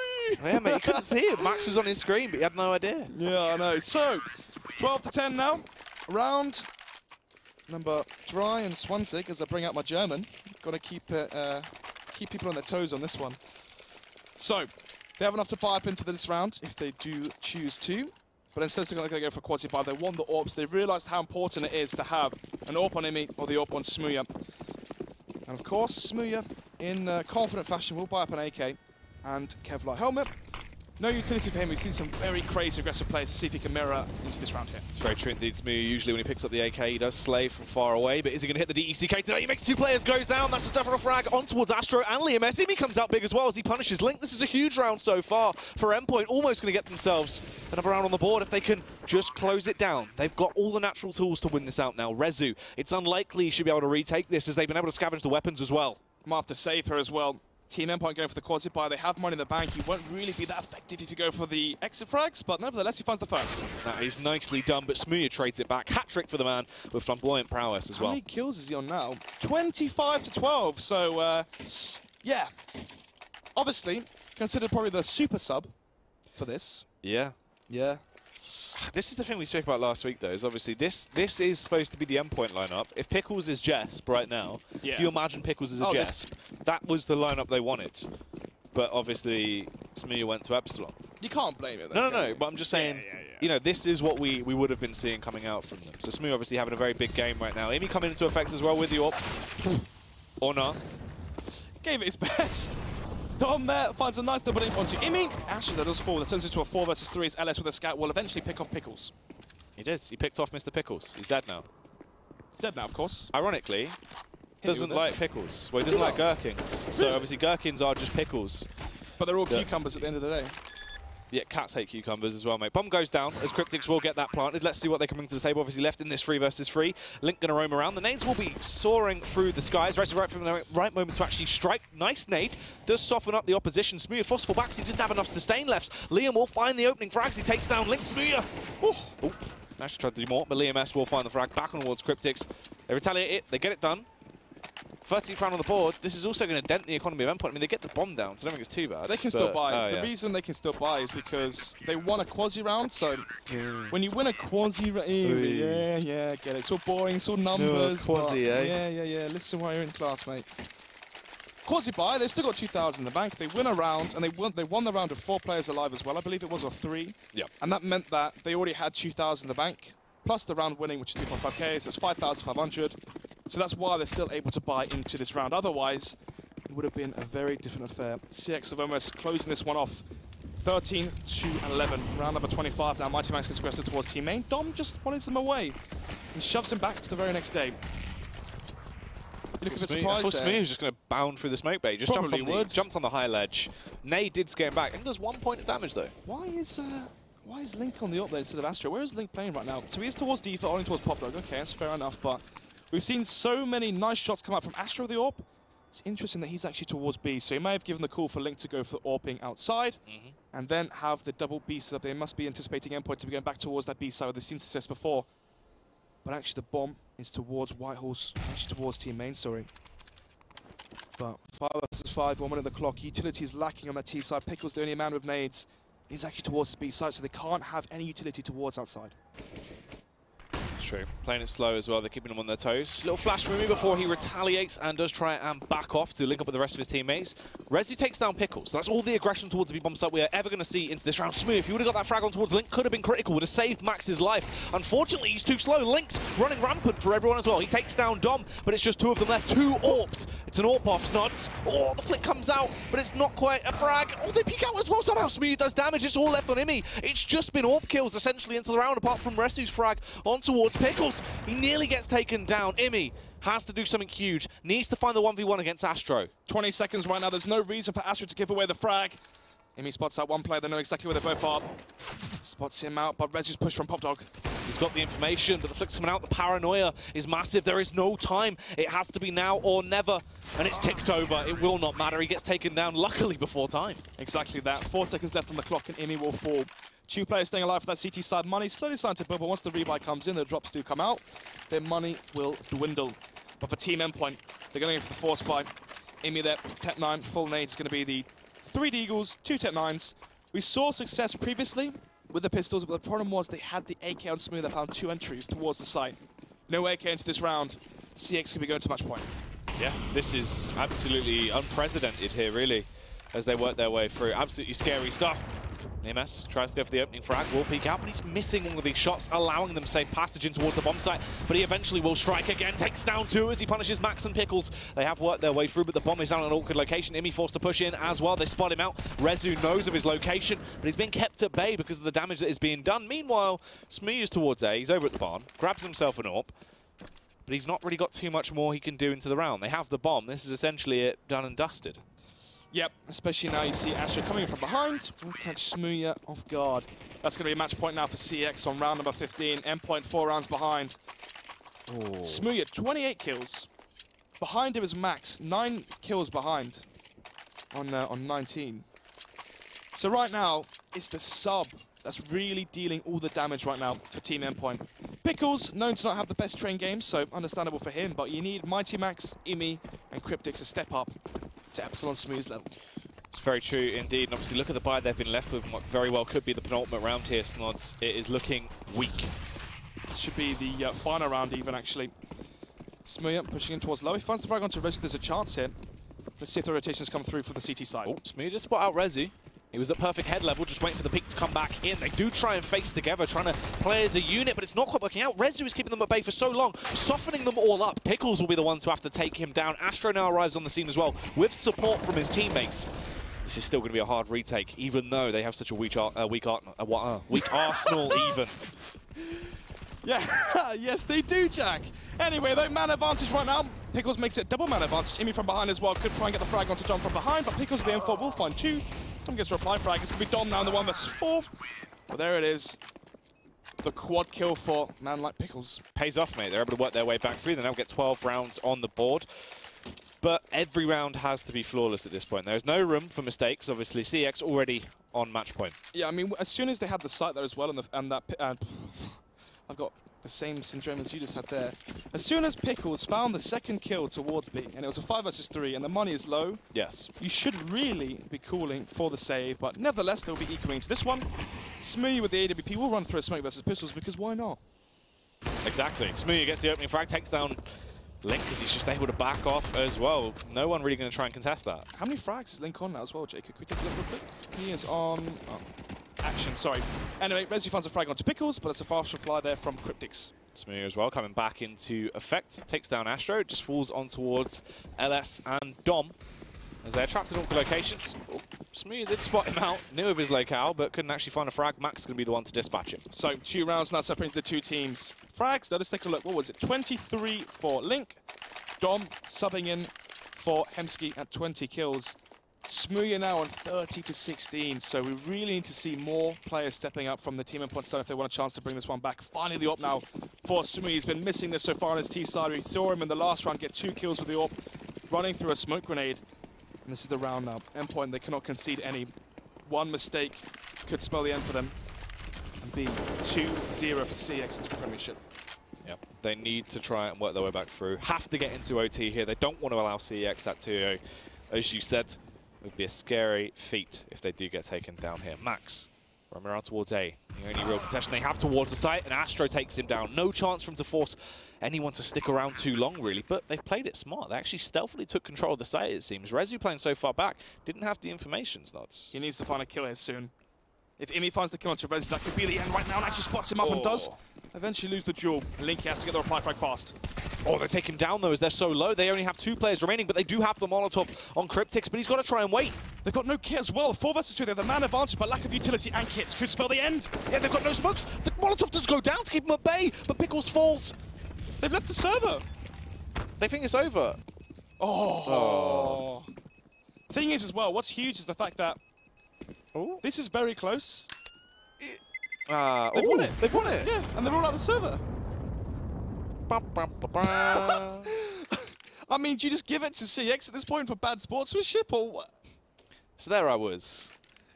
Yeah, mate, you couldn't see it. Max was on his screen, but he had no idea. Yeah, I know. So, 12 to 10 now. Round number Dry and Swansig as I bring out my German. Got to keep people on their toes on this one. So, they have enough to buy up into this round if they do choose to. But instead they're going to go for quasi buy. They won the AWPs. They realised how important it is to have an AWP on Imi or the AWP on Smooya. And of course, Smooya, in confident fashion, will buy up an AK and Kevlar helmet. No utility for him. We've seen some very crazy aggressive players to see if he can mirror into this round here. It's very true indeed. Smooya, usually when he picks up the AK, he does slay from far away, but is he going to hit the DECK today? He makes 2 players, goes down. That's a definite frag on towards Astro and Liam S. He comes out big as well as he punishes Link. This is a huge round so far for Endpoint. Almost going to get themselves another round on the board if they can just close it down. They've got all the natural tools to win this out now. Rezu, it's unlikely he should be able to retake this as they've been able to scavenge the weapons as well. Might have to save her as well. Team Endpoint going for the quasi buy. They have money in the bank. He won't really be that effective if you go for the exit frags, but nevertheless, he finds the first. That is nicely done, but Smooya trades it back. Hat-trick for the man with flamboyant prowess as well. How many kills is he on now? 25 to 12, so, yeah. Obviously, considered probably the super sub for this. Yeah. Yeah. This is the thing we spoke about last week, though, is obviously this is supposed to be the Endpoint lineup. If Pickles is Jesp right now, if you imagine Pickles as a Jesp, that was the lineup they wanted. But obviously, Smooya went to Epsilon. You can't blame it, though. No, but I'm just saying, you know, this is what we would have been seeing coming out from them. So Smooya obviously having a very big game right now. Imi coming into effect as well with the AWP. Or not. Gave it his best. Dom there finds a nice double link onto Imi. Astro that does fall. That turns into a 4 versus 3 as LS with a scout will eventually pick off Pickles. He does. He picked off Mr. Pickles. He's dead now. Dead now, of course. Ironically, doesn't like Pickles. Well, he doesn't like gherkins. Really? So obviously gherkins are just pickles. But they're all cucumbers at the end of the day. Yeah, cats hate cucumbers as well, mate. Bomb goes down as Cryptics will get that planted. Let's see what they can bring to the table. Obviously left in this 3 versus 3. Link going to roam around. The nades will be soaring through the skies. Right from the right moment to actually strike. Nice nade. Does soften up the opposition. Smooya forceful backs. He doesn't have enough sustain left. Liam will find the opening frags. He takes down Link. Smooya. Oh. Actually tried to do more, but Liam S will find the frag back on towards Cryptics. They retaliate it. They get it done. 13th round on the board. This is also going to dent the economy of Endpoint. I mean, they get the bomb down, so I don't think it's too bad. They can still buy. The reason they can still buy is because they won a quasi round. So when you win a quasi round, get it. It's all boring. It's all numbers. Quasi, yeah. Listen while you're in class, mate. Quasi buy. They've still got 2,000 in the bank. They win a round, and they won the round with 4 players alive as well. I believe it was, or 3. Yeah. And that meant that they already had 2,000 in the bank, plus the round winning, which is 2.5k. So it's 5,500. So that's why they're still able to buy into this round. Otherwise, it would have been a very different affair. CeX have almost closing this one off. 13 to 11. Round number 25 now. Mighty Max gets aggressive towards Team Main. Dom just follows them away and shoves him back to the very next day. You look a bit surprised there. Smooya was just going to bound through the smoke bay. Just jumped on the high ledge. Nay did scare him back and does 1 point of damage though. Why is Link on the up there instead of Astro? Where is Link playing right now? So he is towards Defa, only towards Pop Dog. Okay, that's fair enough, but we've seen so many nice shots come out from Astro the AWP. It's interesting that he's actually towards B, so he may have given the call for Link to go for the AWPing outside, and then have the double B set up. They must be anticipating Endpoint to be going back towards that B side where they've seen success before. But actually the bomb is towards Whitehall's, actually towards Team Main, sorry. But 5 versus 5, 1 minute of the clock. Utility is lacking on that T side. Pickle's the only man with nades. He's actually towards the B side, so they can't have any utility towards outside. True. Playing it slow as well. They're keeping him on their toes. Little flash from me before he retaliates and does try and back off to link up with the rest of his teammates. Rezu takes down Pickles. So that's all the aggression towards the B-bomb site we are ever going to see into this round. Smooth, if he would have got that frag on towards Link, could have been critical. Would have saved Max's life. Unfortunately, he's too slow. Link's running rampant for everyone as well. He takes down Dom, but it's just two of them left. Two AWPs. It's an AWP off Snods. Oh, the flick comes out, but it's not quite a frag. Oh, they peek out as well somehow. Smooth does damage. It's all left on Imi. It's just been AWP kills essentially into the round, apart from Resu's frag on towards Pickles. He nearly gets taken down. Imi has to do something huge. Needs to find the 1v1 against Astro. 20 seconds right now. There's no reason for Astro to give away the frag. Imi spots out one player. They know exactly where they both are. Spots him out, but Rezu's push from Popdog. He's got the information, but the flick's coming out. The paranoia is massive. There is no time. It has to be now or never. And it's ticked over. It will not matter. He gets taken down, luckily, before time. Exactly that. 4 seconds left on the clock, and Imi will fall. Two players staying alive for that CT side. Money slowly starting to build, but once the rebuy comes in, the drops do come out, their money will dwindle. But for Team Endpoint, they're going to go for the force buy. Imi there, Tech 9, full nade is going to be the 3 Deagles, 2 Tech 9s. We saw success previously with the pistols, but the problem was they had the AK on Smooth. They found 2 entries towards the site. No AK into this round. CeX could be going to match point. Yeah, this is absolutely unprecedented here, really, as they work their way through. Absolutely scary stuff. EMS tries to go for the opening frag, will peek out, but he's missing all of these shots, allowing them safe passage in towards the bomb site. But he eventually will strike again, takes down 2 as he punishes Max and Pickles. They have worked their way through, but the bomb is down in an awkward location. Imi forced to push in as well. They spot him out. Rezu knows of his location, but he's been kept at bay because of the damage that is being done. Meanwhile, Smee is towards A. He's over at the barn, grabs himself an AWP, but he's not really got too much more he can do into the round. They have the bomb. This is essentially it, done and dusted. Yep, especially now you see Astro coming from behind. We'll catch Smooya off guard. That's going to be a match point now for CeX on round number 15. Endpoint 4 rounds behind. Smooya, 28 kills. Behind him is Max, 9 kills behind on 19. So right now, it's the sub that's really dealing all the damage right now for Team Endpoint. Pickles, known to not have the best train games, so understandable for him, but you need Mighty Max, Imi, and Cryptix to step up to Epsilon Smooth's level. It's very true indeed, and obviously look at the buy they've been left with, what very well could be the penultimate round here, Snods. It is looking weak. It should be the final round even, actually. Smooya pushing in towards low. He finds the frag onto Rezu. There's a chance here. Let's see if the rotations come through for the CT side. Oh, Smooya just spot out Rezu. He was at perfect head level, just waiting for the peak to come back in. They do try and face together, trying to play as a unit, but it's not quite working out. Rezu is keeping them at bay for so long, softening them all up. Pickles will be the ones who have to take him down. Astro now arrives on the scene as well, with support from his teammates. This is still going to be a hard retake, even though they have such a weak arsenal even. Yeah, yes they do, Jack. Anyway, though, man advantage right now. Pickles makes it double man advantage. Imi from behind as well. Could try and get the frag onto Dom from behind, but Pickles with the M4 will find 2. Dom gets a reply frag. It's going to be Dom now in the 1 versus 4. But there it is. The quad kill for man like Pickles. Pays off, mate. They're able to work their way back through. They now get 12 rounds on the board. But every round has to be flawless at this point. There's no room for mistakes. Obviously, CeX already on match point. Yeah, I mean, as soon as they had the site there as well, I've got the same syndrome as you just had there. As soon as Pickles found the second kill towards B, and it was a 5 versus 3, and the money is low, yes, you should really be calling for the save, but nevertheless, they'll be equaling to this one. Smoothie with the AWP will run through a smoke versus pistols, because why not? Exactly. Smoothie gets the opening frag, takes down Link, because he's just able to back off as well. No one really going to try and contest that. How many frags is Link on now as well, Jacob? Can we take a look real quick? He is on... Oh. Action, sorry. Anyway, Rezu finds a frag onto Pickles, but there's a fast reply there from Cryptix. Smooth as well, coming back into effect. Takes down Astro, just falls on towards LS and Dom, as they're trapped in awkward locations. Oh, Smooth did spot him out, knew of his locale, but couldn't actually find a frag. Max is going to be the one to dispatch him. So, 2 rounds now separating the 2 teams. Frags, let's take a look. What was it? 23 for Link. Dom subbing in for Hemsky at 20 kills. Smooya now on 30 to 16, so we really need to see more players stepping up from the Team Endpoint side if they want a chance to bring this one back. Finally the AWP now for Smooya. He's been missing this so far on his T side. We saw him in the last round get 2 kills with the AWP, running through a smoke grenade. And this is the round now. Endpoint, they cannot concede any. One mistake could spell the end for them. And be 2-0 for CeX into the Premiership. Yep, they need to try and work their way back through. Have to get into OT here. They don't want to allow CeX that 2-0. As you said, it would be a scary feat if they do get taken down here. Max Roaming around towards A. The only real contention they have towards the site, and Astro takes him down. No chance for him to force anyone to stick around too long, really, but they've played it smart. They actually stealthily took control of the site, it seems. Rezu playing so far back didn't have the information, Snods. He needs to find a kill here soon. If Imi finds the kill onto Rezu, that could be the end right now, and actually spots him up and does eventually lose the duel. Link has to get the reply frag fast. Oh, they take him down, though, as they're so low. They only have 2 players remaining, but they do have the Molotov on Cryptix, but he's got to try and wait. They've got no kit as well. 4 versus 2, they have the man advantage, but lack of utility and kits could spell the end. Yeah, they've got no smokes. The Molotov does go down to keep him at bay, but Pickles falls. They've left the server. They think it's over. Oh. Thing is, as well, what's huge is the fact that this is very close. They've won it. They've won it. Yeah, and they're all out the server. I mean, do you just give it to CeX at this point for bad sportsmanship, or what? So there I was,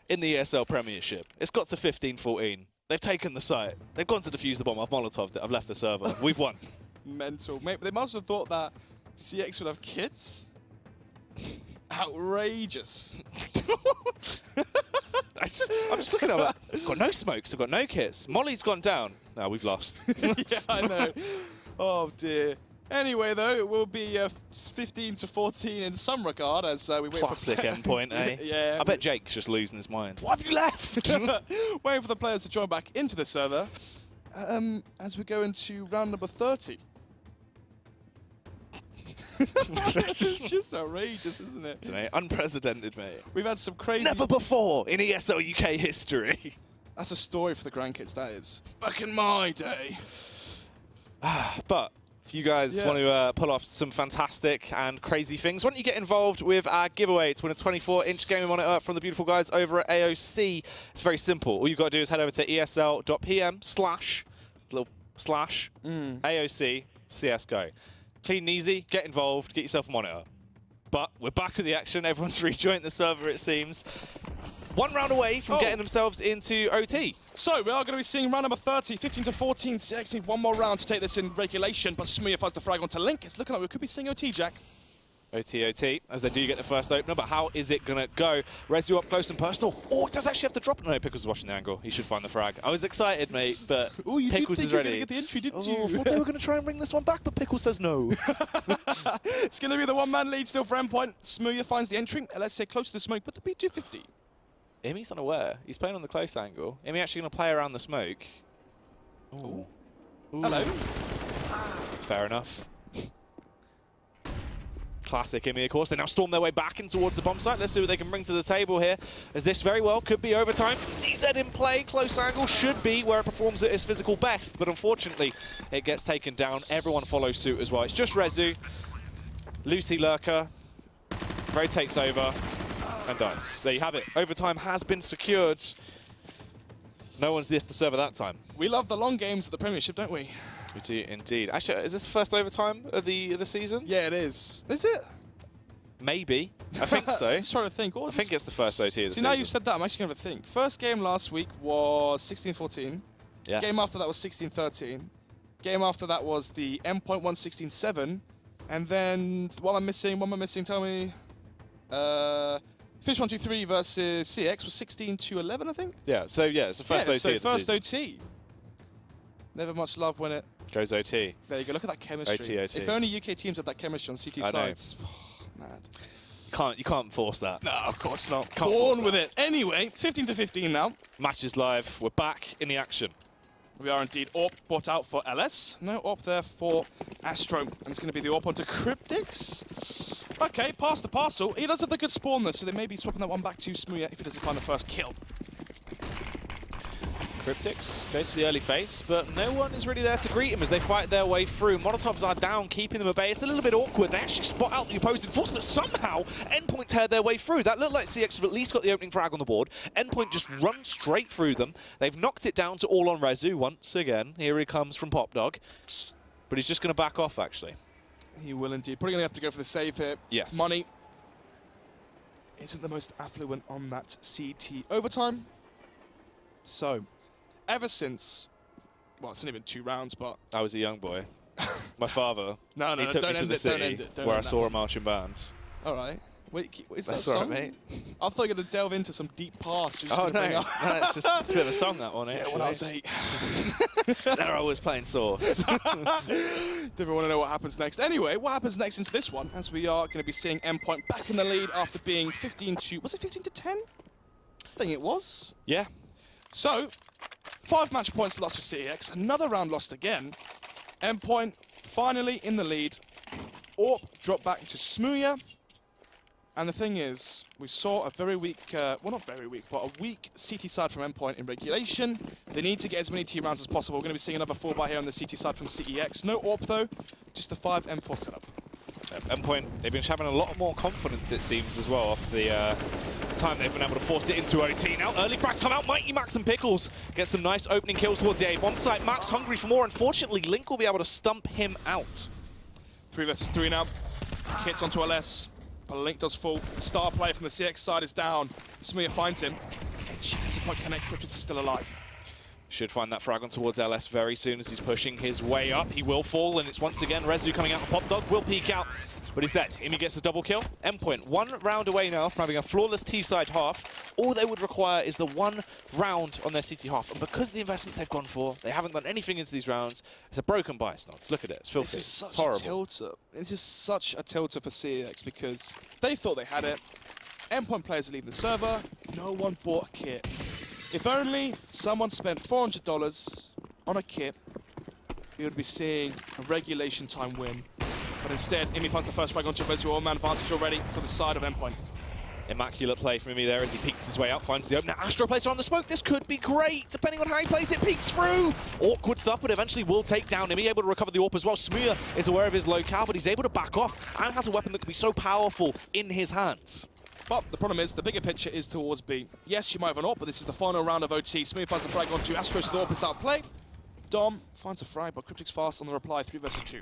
in the ESL Premiership. It's got to 15-14. They've taken the site. They've gone to defuse the bomb. I've Molotov that I've left the server. We've won. Mental. Mate, they must have thought that CeX would have kits. Outrageous. I'm just looking at it. I've got no smokes. I've got no kits. Molly's gone down. No, we've lost. Yeah, I know. Oh, dear. Anyway, though, it will be 15-14 in some regard as we wait Classic for Endpoint, eh? Yeah. I bet Jake's just losing his mind. What have you left? Waiting for the players to join back into the server as we go into round number 30. It's just outrageous, isn't it? It's unprecedented, mate. We've had some crazy... Never before in ESL UK history. That's a story for the grandkids, that is. Back in my day. But if you guys want to pull off some fantastic and crazy things, why don't you get involved with our giveaway to win a 24-inch gaming monitor from the beautiful guys over at AOC. It's very simple. All you've got to do is head over to esl.pm/AOC CSGO. Clean and easy, get involved, get yourself a monitor. But we're back with the action. Everyone's rejoined the server, it seems. 1 round away from getting themselves into OT. So we are going to be seeing round number 30, 15-14. CeX need 1 more round to take this in regulation, but Smooya finds the frag onto Link. It's looking like we could be seeing OT, Jack. OT, as they do get the first opener, but how is it going to go? Rezu up close and personal. Oh, it does actually have to drop. No, Pickles is watching the angle. He should find the frag. I was excited, mate, but Pickles is ready. You did think you were going to get the entry, didn't you? I thought they were going to try and bring this one back, but Pickles says no. It's going to be the 1-man lead still for Endpoint. Smooya finds the entry. Let's say close to the smoke, but the B250. Imi's unaware. He's playing on the close angle. Imi actually going to play around the smoke. Ooh. Hello. Fair enough. Classic Imi, of course. They now storm their way back in towards the bomb site. Let's see what they can bring to the table here, as this very well could be overtime. CZ in play. Close angle should be where it performs at its physical best, but unfortunately, it gets taken down. Everyone follows suit as well. It's just Rezu. Lucy Lurker. Ray takes over and dies. There you have it. Overtime has been secured. No one's left the server that time. We love the long games at the Premiership, don't we? We do indeed. Actually, is this the first overtime of the season? Yeah, it is. Is it? Maybe. I think so. I'm just trying to think. I think it's the first OT of the season. See, now you've said that, I'm actually going to think. First game last week was 16-14. Yes. Game after that was 16-13. Game after that was the Endpoint 1-16-7. And then, what am I missing? Tell me. Fish 1-2-3 versus CeX was 16-11, I think? Yeah, so yeah, it's the first OT. So first OT. Never much love when it goes OT. There you go, look at that chemistry. OT. If only UK teams had that chemistry on CT sides. Oh, mad. You can't force that. No, of course not. Born with it. Anyway, 15-15 now. Match is live. We're back in the action. We are indeed AWP bought out for LS. No AWP there for Astro. And it's going to be the AWP onto Cryptix. Okay, pass the parcel. He does have the good spawn though, so they may be swapping that one back to Smooya if he doesn't find the first kill. Cryptix goes for the early face, but no one is really there to greet him as they fight their way through. Molotovs are down, keeping them at bay. It's a little bit awkward. They actually spot out the opposing force, but somehow Endpoint teared their way through. That looked like CeX have at least got the opening frag on the board. Endpoint just runs straight through them. They've knocked it down to all on Rezu once again. Here he comes from Popdog. But he's just going to back off, actually. He will indeed. Probably going to have to go for the save here. Yes. Money isn't the most affluent on that CT overtime. So, ever since, well, it's only been 2 rounds, but... I was a young boy. My father, no, he took don't me to end the it, city don't end it. where I saw a marching band. All right. Wait, is that a That's song? all right, mate. I thought you were going to delve into some deep past. Oh, no. No, it's just it's a bit of a song, that one, actually. Yeah, when I was 8. They're always playing Source. Didn't want to know what happens next. Anyway, what happens next into this one, as we are going to be seeing Endpoint back in the lead after being 15 to... Was it 15 to 10? I think it was. Yeah. So, 5 match points lost for CeX. Another round lost again. Endpoint finally in the lead. Orp dropped back to Smooya. And the thing is, we saw a very weak, well not very weak, but a weak CT side from Endpoint in regulation. They need to get as many T rounds as possible. We're going to be seeing another 4x here on the CT side from CEX. No Orp though, just the 5 M4 setup. Endpoint, they've been having a lot more confidence, it seems, as well, after the time they've been able to force it into OT. Now, early frags come out. Mighty Max and Pickles get some nice opening kills towards the A-bomb site. Max hungry for more. Unfortunately, Link will be able to stump him out. 3 versus 3 now. Kits onto LS. But Link does fall. The star player from the CX side is down. Smooya finds him. She doesn't quite connect. Cryptix is still alive. Should find that frag on towards LS very soon as he's pushing his way up. He will fall, and it's once again Rezu coming out for Pop Dog. Will peek out, but he's dead. Imi gets a double kill. Endpoint, 1 round away now from having a flawless T-side half. All they would require is the 1 round on their CT half. And because of the investments they've gone for, they haven't done anything into these rounds. It's a broken bias nods. Look at it. It's filthy. This is such horrible. a tilter. This is such a tilter for CX because they thought they had it. Endpoint players are leaving the server. No one bought a kit. If only someone spent $400 on a kit, we would be seeing a regulation time win. But instead, Imi finds the first frag onto Rezu, all-man advantage already for the side of Endpoint. Immaculate play from Imi there as he peeks his way out, finds the opener. Astro plays on the smoke. This could be great, depending on how he plays it. Peeks through. Awkward stuff, but eventually will take down Imi, able to recover the AWP as well. Smooya is aware of his locale, but he's able to back off and has a weapon that can be so powerful in his hands. But the problem is, the bigger picture is towards B. Yes, you might have an AWP, but this is the final round of OT. Smooya finds the frag onto Astro, so the AWP is out of play. Dom finds a frag, but Cryptix fast on the reply, 3 versus 2.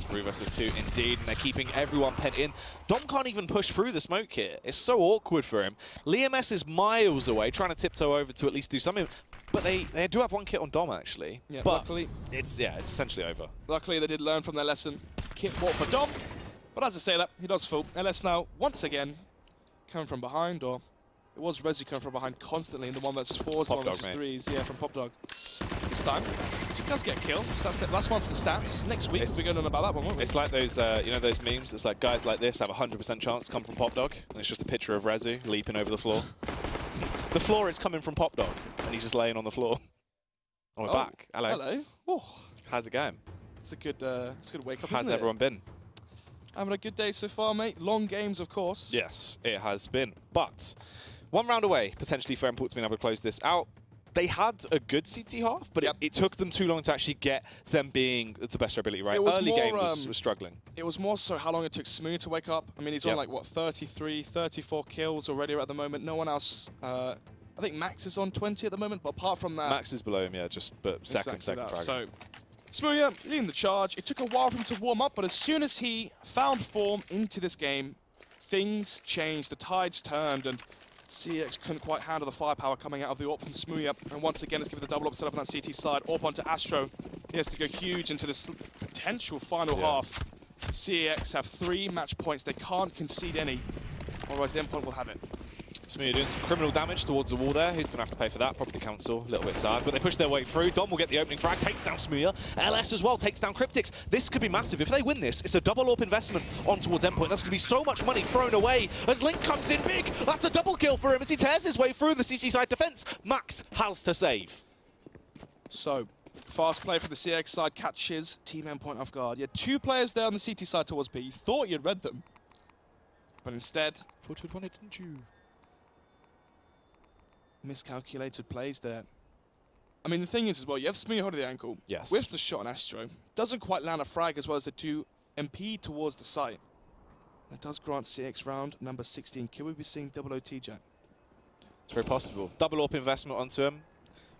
3 versus 2 indeed, and they're keeping everyone pent in. Dom can't even push through the smoke here. It's so awkward for him. Liam S is miles away, trying to tiptoe over to at least do something. But they do have 1 kit on Dom, actually. Yeah, but luckily, it's essentially over. Luckily, they did learn from their lesson. Kit bought for Dom. But as I say that, he does fall. LS now, once again, coming from behind, or it was Rezu coming from behind constantly in the 1 versus 4s, the 1 versus 3s, yeah, from Pop Dog. This time, she does get a kill. So that's the last one for the stats. Next week, we'll be going on about that one, won't we? It's like those, you know, those memes. It's like guys like this have a 100% chance to come from Pop Dog, and it's just a picture of Rezu leaping over the floor. The floor is coming from Pop Dog, and he's just laying on the floor. And we're back. Hello. Hello. Oh. How's it going? It's a good wake up. How's everyone been? Having a good day so far, mate. Long games, of course. Yes, it has been. But 1 round away, potentially, for Endpoint to be able to close this out. They had a good CT half, but it took them too long to actually get them being the best ability, right? Early game was struggling. It was more so how long it took Smooya to wake up. I mean, he's on like, what, 33, 34 kills already at the moment. No one else... I think Max is on 20 at the moment, but apart from that... Max is below him, yeah, but second frag. So, Smooya leading the charge. It took a while for him to warm up, but as soon as he found form into this game, things changed, the tides turned, and CeX couldn't quite handle the firepower coming out of the AWP from Smooya. And once again, let's give it the double up set up on that CT side. AWP onto Astro. He has to go huge into this potential final half. CeX have 3 match points. They can't concede any, otherwise the Endpoint will have it. Smooya doing some criminal damage towards the wall there. Who's going to have to pay for that? Probably the council. A little bit sad, but they push their way through. Dom will get the opening frag, takes down Smooya. LS as well takes down Cryptix. This could be massive. If they win this, it's a double AWP investment on towards Endpoint. That's going to be so much money thrown away as Link comes in big. That's a double kill for him as he tears his way through the CT side defense. Max has to save. So, fast play for the CX side catches Team Endpoint off guard. You had 2 players there on the CT side towards B. You thought you'd read them, but instead... Thought you'd won it, didn't you? Miscalculated plays there. I mean, the thing is as well, you have Smooya holding the ankle. Yes. With the shot on Astro. Doesn't quite land a frag as well as the 2 impede towards the site. That does grant CX round number 16. Could we be seeing double OT, Jack? It's very possible. Double AWP investment onto him.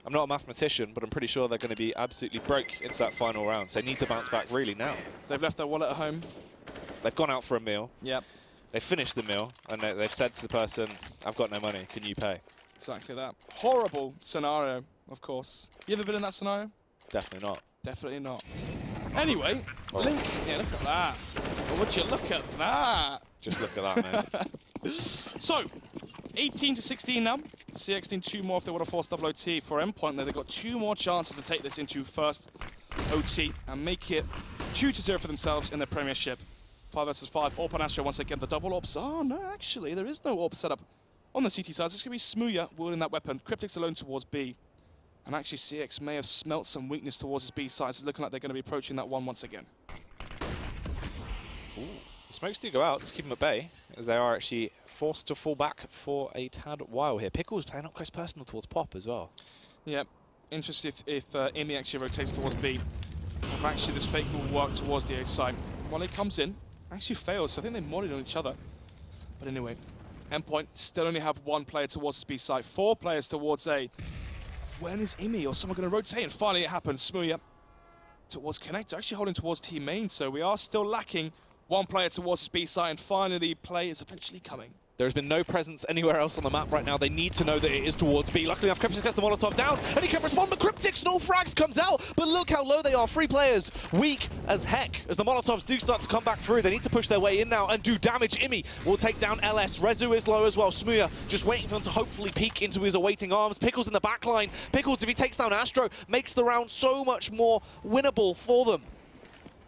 I'm not a mathematician, but I'm pretty sure they're going to be absolutely broke into that final round. So they need to bounce back really now. They've left their wallet at home. They've gone out for a meal. Yep. They've finished the meal, and they've said to the person, I've got no money, can you pay? Exactly that. Horrible scenario, of course. You ever been in that scenario? Definitely not. Definitely not. Anyway, Link, yeah, look at that. Would you look at that? Just look at that, man. So, 18 to 16 now. CeX need 2 more if they want to force double OT. For Endpoint, they've got 2 more chances to take this into first OT and make it 2-0 for themselves in the Premiership. 5 versus 5. Orp and Astro once again. The double ops. Oh, no, actually, there is no Orp setup on the CT side. It's going to be Smooya wielding that weapon. Cryptic's alone towards B. And actually, CeX may have smelt some weakness towards his B side. It's looking like they're going to be approaching that one once again. Ooh. The smokes do go out. Let's keep them at bay, as they are actually forced to fall back for a tad while here. Pickles playing up close personal towards Pop as well. Yeah. Interesting if Imi actually rotates towards B. If actually this fake will work towards the A side. While it comes in, actually fails. So I think they modded on each other. But anyway, Endpoint still only have 1 player towards the B side. 4 players towards A. When is Imi or someone going to rotate? And finally it happens. Smooya towards Connector, actually holding towards team main. So we are still lacking 1 player towards the B side, and finally the play is eventually coming. There has been no presence anywhere else on the map right now. They need to know that it is towards B. Luckily enough, Cryptix gets the Molotov down, and he can respond, but Cryptix, no frags, comes out. But look how low they are. 3 players, weak as heck. As the Molotovs do start to come back through, they need to push their way in now and do damage. Imi will take down LS. Rezu is low as well. Smooya just waiting for him to hopefully peek into his awaiting arms. Pickles in the back line. Pickles, if he takes down Astro, makes the round so much more winnable for them.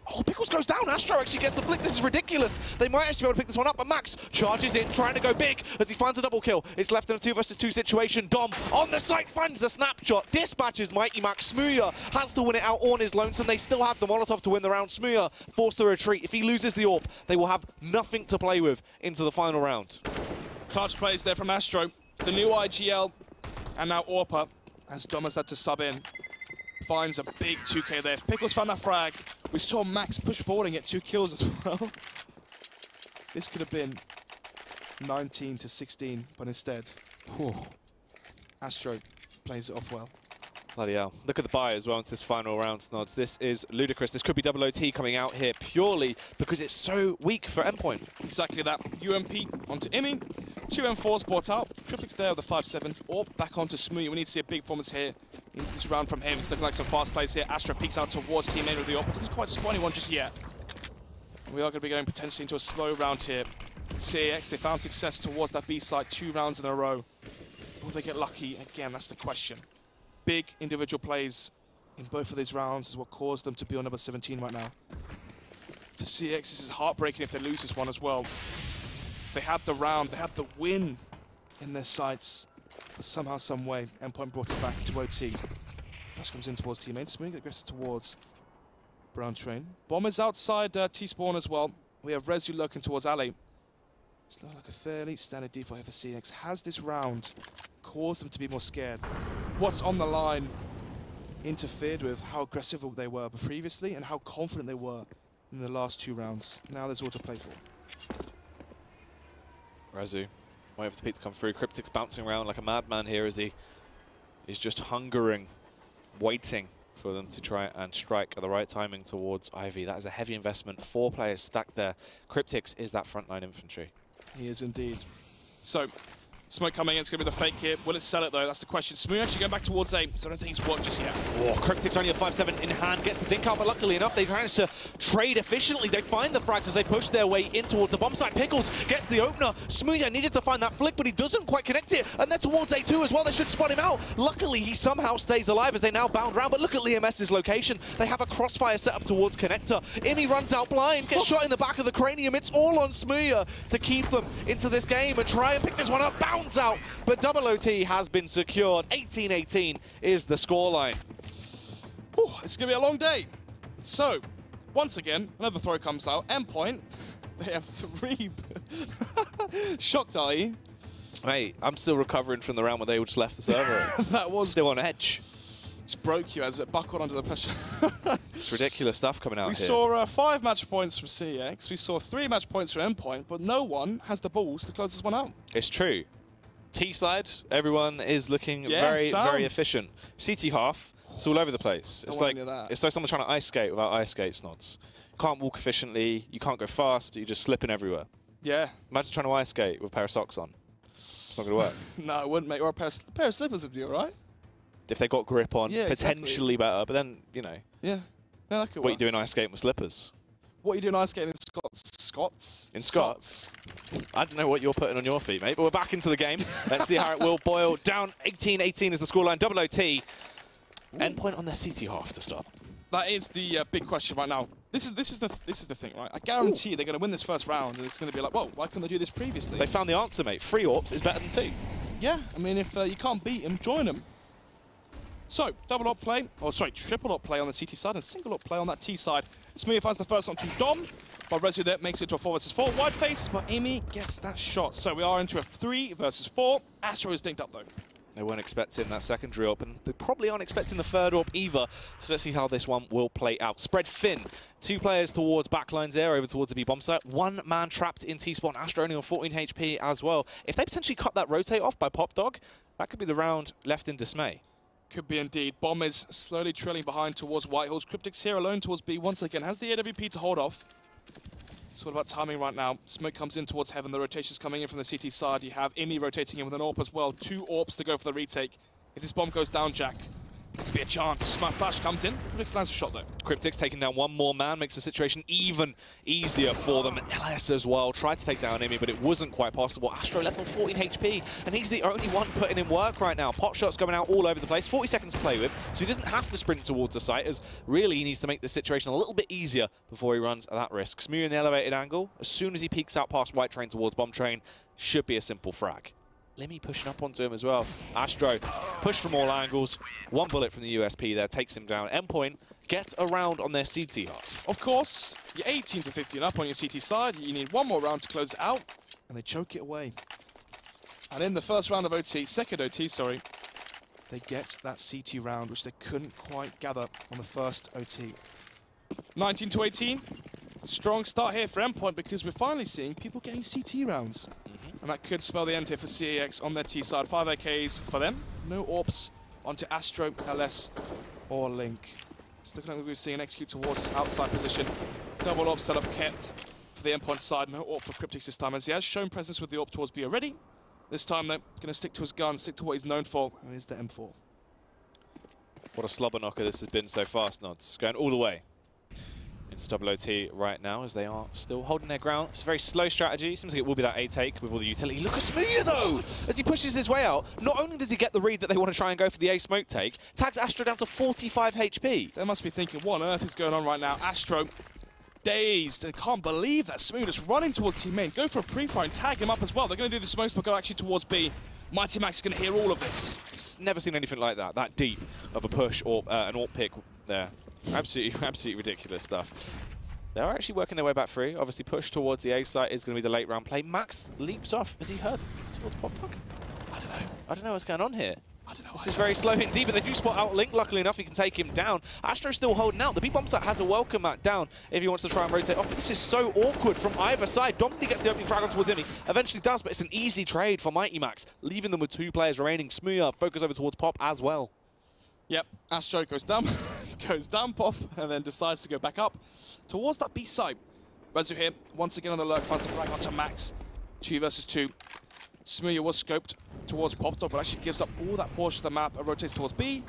Oh, Pickles goes down. Astro actually gets the flick. This is ridiculous. They might actually be able to pick this one up, but Max charges in, trying to go big as he finds a double kill. It's left in a 2 versus 2 situation. Dom on the site finds the snapshot, dispatches Mighty Max. Smooya has to win it out on his lonesome. They still have the Molotov to win the round. Smooya forced to retreat. If he loses the AWP, they will have nothing to play with into the final round. Clutch plays there from Astro. The new IGL, and now Orpa, as Dom has had to sub in. Finds a big 2K there. Pickles found that frag. We saw Max push forward and get 2 kills as well. This could have been 19 to 16, but instead, Astro plays it off well. Bloody hell. Look at the buy as well into this final round, Snods. This is ludicrous. This could be double OT coming out here purely because it's so weak for Endpoint. Exactly that. UMP onto Imi. 2 M4s brought out. Cryptic's there with the 5-7. Or back onto Smooya. We need to see a big performance here into this round from him. It's looking like some fast plays here. Astro peeks out towards team main with the AWP. Doesn't quite spawn anyone just yet. We are going to be going potentially into a slow round here. CeX, they found success towards that B side 2 rounds in a row. Will they get lucky? Again, that's the question. Big individual plays in both of these rounds is what caused them to be on number 17 right now. For CeX, this is heartbreaking if they lose this one as well. They had the round, they had the win in their sights, but somehow, some way, Endpoint brought it back to OT. Flash comes in towards teammates, Smooya aggressive towards Brown Train. Bomb is outside T-spawn as well. We have Rezu lurking towards Alley. It's not like a fairly standard default here for CeX. Has this round caused them to be more scared? What's on the line interfered with how aggressive they were previously and how confident they were in the last 2 rounds. Now there's all to play for. Rezu, waiting for the peak to come through. Cryptic's bouncing around like a madman here as he is just hungering, waiting for them to try and strike at the right timing towards Ivy. That is a heavy investment. 4 players stacked there. Cryptic's is that frontline infantry. He is indeed. So, smoke coming in, it's going to be the fake here. Will it sell it though? That's the question. Smooya actually going back towards A, so I don't think it's worked just yet. Oh, Cryptic's only a 5-7 in hand, gets the dink out, but luckily enough, they've managed to trade efficiently. They find the frags as they push their way in towards the bomb site. Pickles gets the opener. Smooya needed to find that flick, but he doesn't quite connect it. And then towards A2 as well, they should spot him out. Luckily, he somehow stays alive as they now bound round, but look at LeMS's location. They have a crossfire set up towards Connector. Imi runs out blind, gets shot in the back of the cranium. It's all on Smooya to keep them into this game and try and pick this one up. Bounds out, but double OT has been secured. 18-18 is the scoreline. It's going to be a long day. So, once again, another throw comes out. Endpoint, they have 3. Shocked, are you? Mate, I'm still recovering from the round where they all just left the server. That was still on edge. Just broke you as it buckled under the pressure. It's ridiculous stuff coming out here. We saw 5 match points from CeX. We saw 3 match points from Endpoint, but no one has the balls to close this one out. It's true. T-side, everyone is looking very efficient. CT half, it's all over the place. It's like someone trying to ice skate without ice skate, Snods. You can't walk efficiently, you can't go fast, you're just slipping everywhere. Yeah. Imagine trying to ice skate with a pair of socks on. It's not going to work. No, it wouldn't, mate. Or a pair of slippers would be alright. If they got grip on, potentially better, but then, you know. Yeah. No, that could what you doing ice skating with slippers? What you doing ice skating in Scots? In Scots? I don't know what you're putting on your feet, mate, but we're back into the game. Let's see how it will boil down. 18-18 is the scoreline. Double OT. Endpoint on their CT half to start. That is the big question right now. This is the thing, right? I guarantee they're going to win this first round, and it's going to be like, whoa, why couldn't they do this previously? They found the answer, mate. 3 AWPs is better than 2. Yeah, I mean, if you can't beat them, join them. So, double AWP play, or sorry, triple AWP play on the CT side, and single AWP play on that T side. Smoothie finds the first one to Dom, but Rezu there makes it to a 4 versus 4 wide face, but Amy gets that shot. So we are into a 3 versus 4. Astro is dinked up though. They weren't expecting that secondary AWP, and they probably aren't expecting the third AWP either. So let's see how this one will play out. Spread Finn. 2 players towards backlines there, over towards the B bomb site. 1 man trapped in T-spawn. Astro only on 14 HP as well. If they potentially cut that rotate off by Pop Dog, that could be the round left in dismay. Could be indeed. Bomb is slowly trailing behind towards Whitehall's. Cryptic's here alone towards B once again. Has the AWP to hold off. It's all about timing right now. Smoke comes in towards Heaven. The rotation's coming in from the CT side. You have Imi rotating in with an AWP as well. 2 AWPs to go for the retake. If this bomb goes down, Jack, could be a chance. Smart Flash comes in. Cryptic lands a shot though. Cryptic's taking down 1 more man, makes the situation even easier for them. LS as well tried to take down Imi, but it wasn't quite possible. Astro left on 14 HP, and he's the only one putting in work right now. Pot shots going out all over the place. 40 seconds to play with, so he doesn't have to sprint towards the site, as really he needs to make the situation a little bit easier before he runs at that risk. Smew in the elevated angle. As soon as he peeks out past White Train towards Bomb Train, should be a simple frag. Lemmy pushing up onto him as well. Astro, push from all angles. 1 bullet from the USP there, takes him down. Endpoint gets around on their CT half. Of course, you're 18 to 15 up on your CT side. You need 1 more round to close it out, and they choke it away. And in the first round of second OT, they get that CT round, which they couldn't quite gather on the first OT. 19 to 18. Strong start here for Endpoint, because we're finally seeing people getting CT rounds. And that could spell the end here for CEX on their T side. 5 AKs for them. No AWPs onto Astro, LS, or Link. It's looking like we're seeing an execute towards his outside position. Double AWP setup kept for the Endpoint side. No AWP for Cryptics this time, as he has shown presence with the AWP towards B already. This time, though, going to stick to his gun, stick to what he's known for, and it's the M4. What a slobber knocker this has been so far, Snods. Going all the way. It's double OT right now, as they are still holding their ground. It's a very slow strategy. Seems like it will be that A take with all the utility. Look at Smoothie though! As he pushes his way out, not only does he get the read that they want to try and go for the A smoke take, tags Astro down to 45 HP. They must be thinking, what on earth is going on right now? Astro, dazed, and can't believe that Smoothie is running towards team main. Go for a pre-fire and tag him up as well. They're going to do the smokes, but go actually towards B. Mighty Max is going to hear all of this. Never seen anything like that deep of a push or an AWP pick there. Absolutely ridiculous stuff. They're actually working their way back through. Obviously, push towards the A site is going to be the late round play. Max leaps off. Has he heard towards Pop Dog? I don't know. I don't know what's going on here. I don't know. This is very slow indeed, but they do spot out Link. Luckily enough, he can take him down. Astro's still holding out. The B-bomb site has a welcome mat down if he wants to try and rotate off. But this is so awkward from either side. Dominic gets the opening frag on towards Imi. Eventually does, but it's an easy trade for Mighty Max, leaving them with 2 players remaining. Smooya focus over towards Pop as well. Yep, Astro goes down, Pop, and then decides to go back up towards that B site. Rezu here, once again on the lurk, finds the frag onto Max. 2 versus 2. Smooya was scoped towards Pop Dog, but actually gives up all that portion of the map and rotates towards B,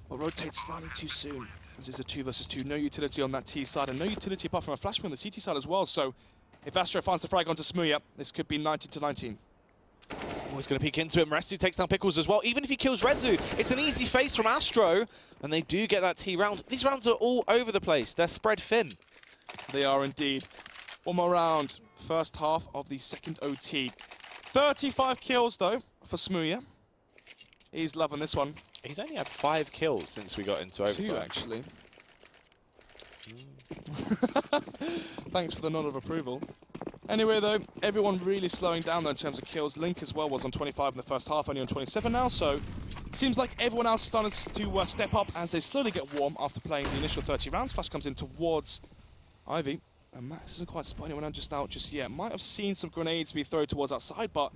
but rotates slightly too soon. This is a 2 versus 2, no utility on that T side, and no utility apart from a flashbang on the CT side as well. So if Astro finds the frag onto Smooya, this could be 19 to 19. Oh, he's going to peek into him. Rezu takes down Pickles as well. Even if he kills Rezu, it's an easy face from Astro, and they do get that T round. These rounds are all over the place. They're spread thin. They are indeed. 1 more round. First half of the second OT. 35 kills, though, for Smooya. He's loving this one. He's only had 5 kills since we got into overtime. 2, actually. Thanks for the nod of approval. Anyway, though, everyone really slowing down, though, in terms of kills. Link as well was on 25 in the first half, only on 27 now, so seems like everyone else is starting to step up as they slowly get warm after playing the initial 30 rounds. Flash comes in towards Ivy, and Max isn't quite spotting anyone just out just yet. Might have seen some grenades be thrown towards outside, but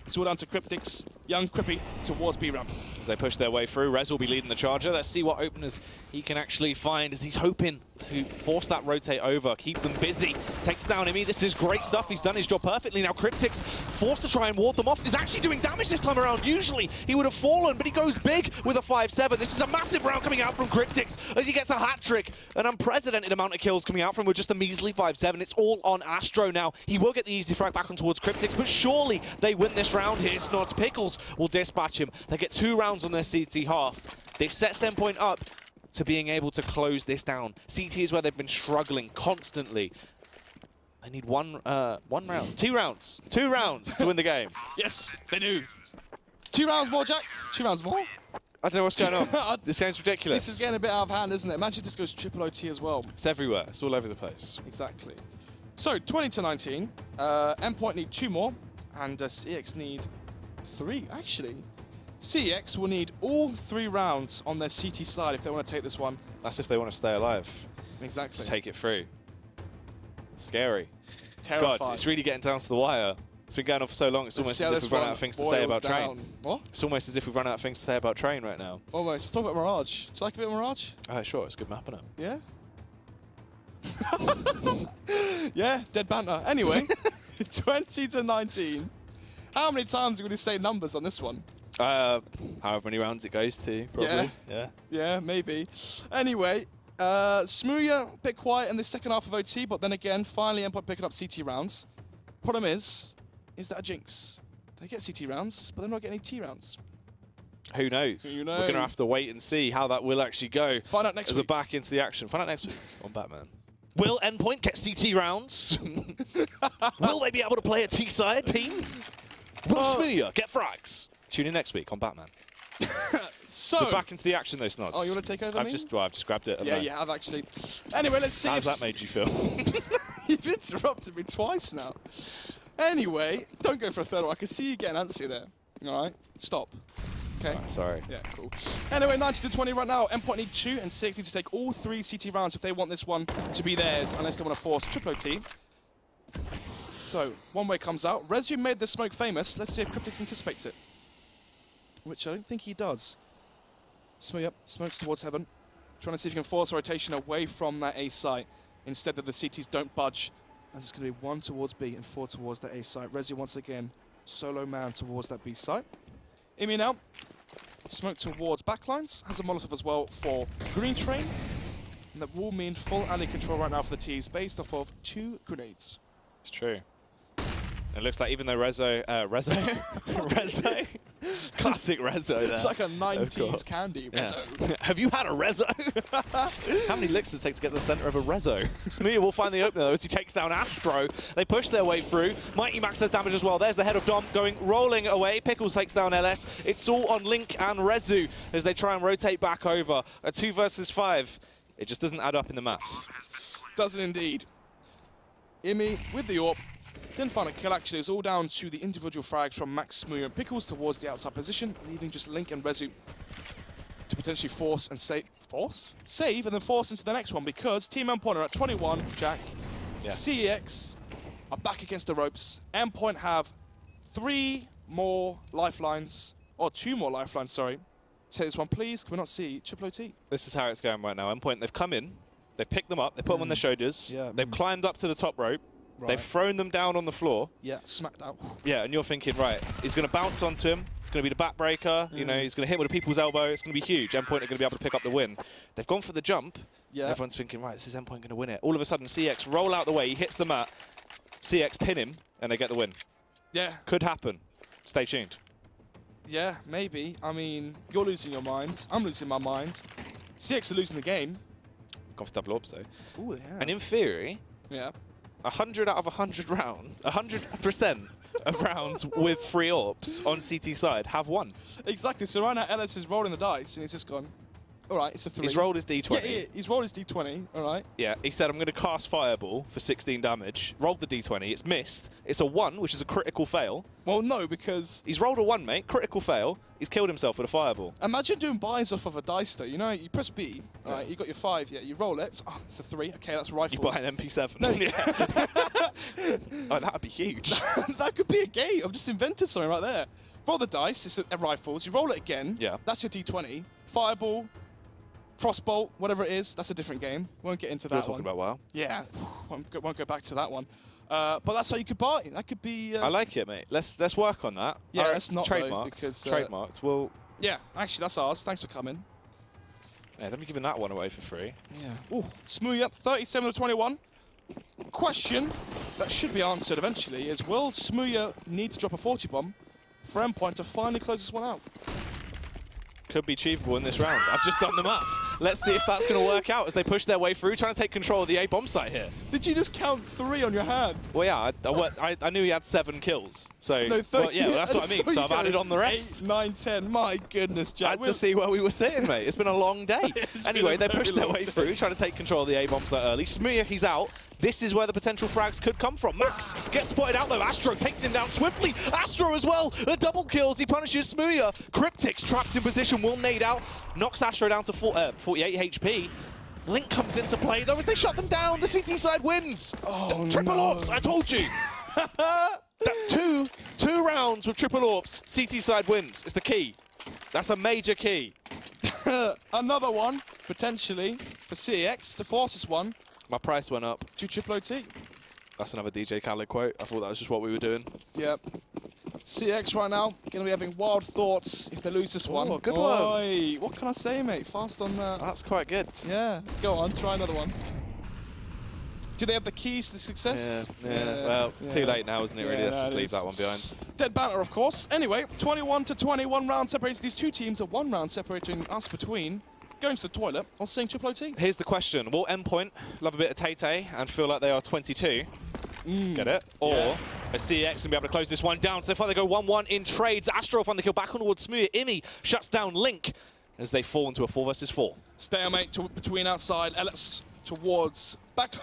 It's all down to Cryptics. Young Crippy towards B ramp. As they push their way through, Rez will be leading the charger. Let's see what openers he can actually find as he's hoping to force that rotate over, keep them busy. Takes down Imi. This is great stuff. He's done his job perfectly. Now Cryptics, forced to try and ward them off, is actually doing damage this time around. Usually he would have fallen, but he goes big with a 5-7. This is a massive round coming out from Cryptics as he gets a hat trick. An unprecedented amount of kills coming out from him with just a measly 5-7. It's all on Astro now. He will get the easy frag back on towards Cryptics, but surely they win this round here. Snods Pickles will dispatch him. They get 2 rounds on their CT half. They set Endpoint up to being able to close this down. CT is where they've been struggling constantly. They need two rounds to win the game. Yes, they do. 2 rounds more, Jack. 2 rounds more. I don't know what's going on. This game's ridiculous. This is getting a bit out of hand, isn't it? Imagine if this goes triple OT as well. It's everywhere. It's all over the place. Exactly. So 20-19. Endpoint need 2 more, and CeX need 3 actually. CeX will need all 3 rounds on their CT side if they want to take this one. That's if they want to stay alive. Exactly. To take it through. Scary. Terrifying. God, it's really getting down to the wire. It's been going on for so long, it's almost as if we've run out of things to say about Train. What? It's almost as if we've run out of things to say about Train right now. Almost. Let's talk about Mirage. Do you like a bit of Mirage? Sure, it's a good map, isn't it? Yeah? Yeah, dead banter. Anyway, 20-19. How many times are we going to say numbers on this one? However many rounds it goes to, probably. Yeah, maybe. Anyway, Smooya, a bit quiet in the second half of OT, but then again, finally Endpoint picking up CT rounds. Problem is that a jinx? They get CT rounds, but they're not getting any T rounds. Who knows? Who knows? We're going to have to wait and see how that will actually go. Find out next week. As we're back into the action. Find out next week on Batman. Will Endpoint get CT rounds? Will they be able to play a T-side team? Will Smooya get frags? Tune in next week on Batman. So back into the action though, Snods. Oh, you want to take over I've just grabbed it. Yeah, you have actually. Anyway, let's see. How's that made you feel? You've interrupted me twice now. Anyway, don't go for a third one. I can see you getting antsy there. All right, stop. Okay. Right, sorry. Yeah, cool. Anyway, 90-20 right now. Endpoint need 2 and CeX need to take all 3 CT rounds if they want this one to be theirs, unless they want to force triple OT. So, one way comes out. Rezu made the smoke famous. Let's see if Cryptics anticipates it. Which I don't think he does. Smokes towards heaven. Trying to see if he can force a rotation away from that A site. Instead that the CTs don't budge. As it's going to be 1 towards B and 4 towards the A site. Rezu once again, solo man towards that B site. Imi now. Smoke towards backlines. Has a Molotov as well for green train. And that will mean full alley control right now for the T's based off of 2 grenades. It's true. It looks like even though Rezo, classic Rezo there. It's like a 90s candy, Rezo. Yeah. Have you had a Rezo? How many licks does it take to get to the center of a Rezo? Smooya will find the opener though as he takes down Astro. They push their way through. Mighty Max does damage as well. There's the head of Dom rolling away. Pickles takes down LS. It's all on Link and Rezu as they try and rotate back over. A 2 versus 5. It just doesn't add up in the maths. Doesn't indeed. Imi with the AWP. Didn't find a kill actually. It's all down to the individual frags from Max, Smooya and Pickles towards the outside position, leaving just Link and Rezu to potentially force and save. Save and then force into the next one because Team Endpoint are at 21, Jack. Yes. CeX are back against the ropes. Endpoint have 3 more lifelines, or 2 more lifelines, sorry. Take this one, please. Can we not see triple OT? This is how it's going right now. Endpoint, they've come in, they've picked them up, they put them on their shoulders, they've climbed up to the top rope, they've thrown them down on the floor. Yeah, smacked out. Yeah, and you're thinking, right, he's going to bounce onto him, it's going to be the backbreaker, you know, he's going to hit with a people's elbow, it's going to be huge. Endpoint are going to be able to pick up the win. They've gone for the jump, everyone's thinking, right, this is Endpoint going to win it. All of a sudden, CeX roll out the way, he hits the mat, CeX pin him, and they get the win. Yeah. Could happen. Stay tuned. Yeah, maybe. I mean, you're losing your mind. I'm losing my mind. CeX are losing the game. Gone for double orbs, though. Ooh, yeah. And in theory, 100 out of 100 rounds, 100% of rounds with 3 orbs on CT side have won. Exactly. So right now, Ellis is rolling the dice, and he's just gone, All right, it's a 3. He's rolled his D20. Yeah, he's rolled his D20. All right. Yeah, he said, I'm going to cast Fireball for 16 damage. Rolled the D20. It's missed. It's a 1, which is a critical fail. Well, no, because... He's rolled a 1, mate. Critical fail. He's killed himself with a Fireball. Imagine doing buys off of a dice, though. You know, you press B. All right, you got your 5. Yeah, you roll it. Oh, it's a 3. Okay, that's rifles. You buy an MP7. No. Oh, that would be huge. That could be a game. I've just invented something right there. Roll the dice. It's a rifles. You roll it again. Yeah. That's your D20. Fireball. Frostbolt, whatever it is, that's a different game. Won't get into that one. Talking about WoW. Yeah, won't go back to that one. But that's how you could buy it. That could be... I like it, mate. Let's work on that. Yeah, let's not trademarked. Because, trademarked. Well... Yeah, actually, that's ours. Thanks for coming. Yeah, let me give that one away for free. Yeah. Ooh, smooth up, 37-21. Question that should be answered eventually is, will Smooya need to drop a 40 bomb for Endpoint to finally close this one out? Could be achievable in this round. I've just done the math. Let's see if that's going to work out as they push their way through, trying to take control of the A bomb site here. Did you just count 3 on your hand? Well, yeah, I knew he had 7 kills. So, no, well, yeah, well, that's what I mean. So I've added on the rest. 8, 9, 10. My goodness, Jack. I had to see where we were sitting, mate. It's been a long day. Anyway, they pushed their way through, trying to take control of the A bomb site early. Smear, he's out. This is where the potential frags could come from. Max gets spotted out though. Astro takes him down swiftly. Astro as well. A double kills. He punishes Smooya. Cryptic's trapped in position. Will nade out. Knocks Astro down to 48 HP. Link comes into play though as they shut them down. The CT side wins. Oh, Triple no. Ops. I told you. Two rounds with Triple Ops. CT side wins. It's the key. That's a major key. Another one, potentially, for CeX, the fastest one. My price went up. To Triple OT. That's another DJ Khaled quote. I thought that was just what we were doing. Yep. CeX right now, going to be having wild thoughts if they lose this one. Good one. What can I say, mate? Fast on that. That's quite good. Yeah. Go on, try another one. Do they have the keys to success? Yeah. Well, it's too late now, isn't it, really? Let's just leave that one behind. Dead banter, of course. Anyway, 21-20, 1 round separating these two teams, and 1 round separating us between going to the toilet or saying Triple OT. Here's the question. Will Endpoint love a bit of Tay-Tay and feel like they are 22? Get it? Or a CeX and be able to close this one down. So far they go 1-1 in trades. Astro find the kill back on towards Smooya. Imi shuts down Link as they fall into a 4 versus 4. Stalemate between outside. Ellis towards back.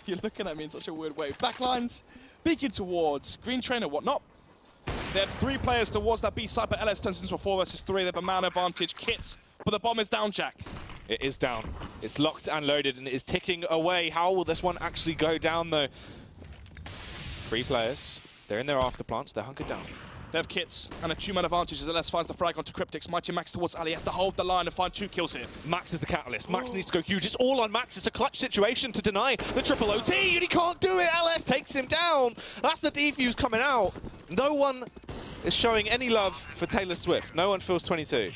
You're looking at me in such a weird way. Backlines, beacon towards Green Trainer, whatnot. They had 3 players towards that B side, but LS turns into a 4 versus 3. They have a man advantage. Kits, but the bomb is down, Jack. It is down. It's locked and loaded, and it is ticking away. How will this one actually go down, though? 3 players. They're in their after plants. They're hunkered down. They have kits and a 2-man advantage as LS finds the frag onto Cryptics. Mighty Max towards Ali has to hold the line and find 2 kills here. Max is the catalyst. Max needs to go huge. It's all on Max. It's a clutch situation to deny the Triple OT, and he can't do it. LS takes him down. That's the defuse coming out. No one is showing any love for Taylor Swift. No one feels 22.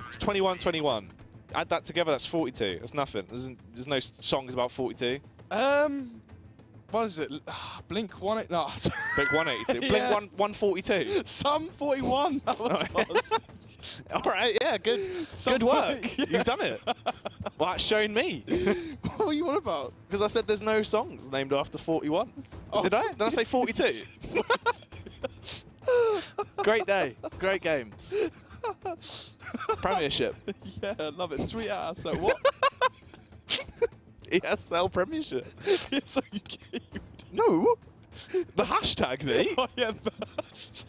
It's 21-21. Add that together, that's 42. That's nothing. There's no songs about 42. What is it? Blink 182. No. Blink 182. Yeah. Blink 142. Some 41. That was fast. All right, yeah, good. Good work. Yeah. You've done it. Well, that's showing me. What are you on about? Because I said there's no songs named after 41. Oh. Did I? Did I say 42? Great day. Great games. Premiership. Yeah, love it. Tweet at us. So what? ESL Premiership. It's UK. No. The hashtag, mate. Oh, yeah, the hashtag.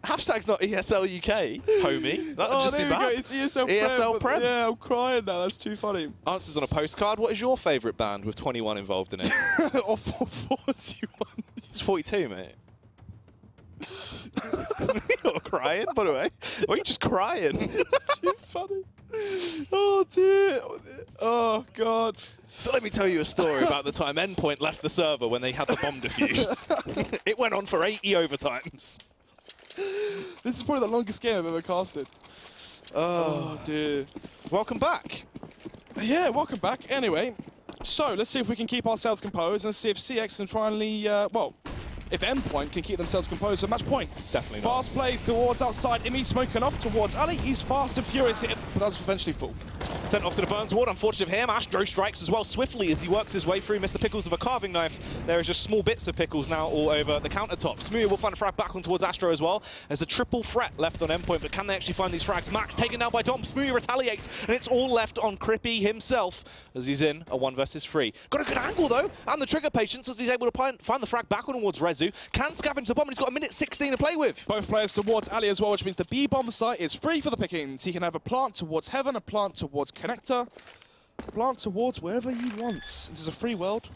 Hashtag's not ESL UK, homie. That would just be bad. It's ESL Prem. ESL Prem. Yeah, I'm crying now. That's too funny. Answers on a postcard. What is your favourite band with 21 involved in it? Or 41. It's 42, mate. You're crying, by the way. Why are you just crying? It's too funny. Oh, dear. Oh, God. So let me tell you a story about the time Endpoint left the server when they had the bomb defused. It went on for 80 overtimes. This is probably the longest game I've ever casted. Oh, dear. Welcome back. Yeah, welcome back. Anyway, so let's see if we can keep ourselves composed and see if CeX can finally, well, if Endpoint can keep themselves composed at match point. Definitely not. Fast plays towards outside. Imi smoking off towards Ali. He's fast and furious here, but that's eventually full. Sent off to the Burns ward, unfortunate for him. Astro strikes as well swiftly as he works his way through Mr. Pickles with a carving knife. There is just small bits of Pickles now all over the countertop. Smooya will find a frag back on towards Astro as well. There's a triple threat left on Endpoint, but can they actually find these frags? Max taken down by Dom. Smooya retaliates, and it's all left on Crippy himself as he's in a 1 versus 3. Got a good angle though, and the trigger patience as he's able to find the frag back on towards Rezu. Can scavenge the bomb, and he's got a minute 16 to play with. Both players towards Ali as well, which means the B bomb site is free for the pickings. He can have a plant towards Heaven, a plant towards Connector, a plant towards wherever he wants. This is a free world.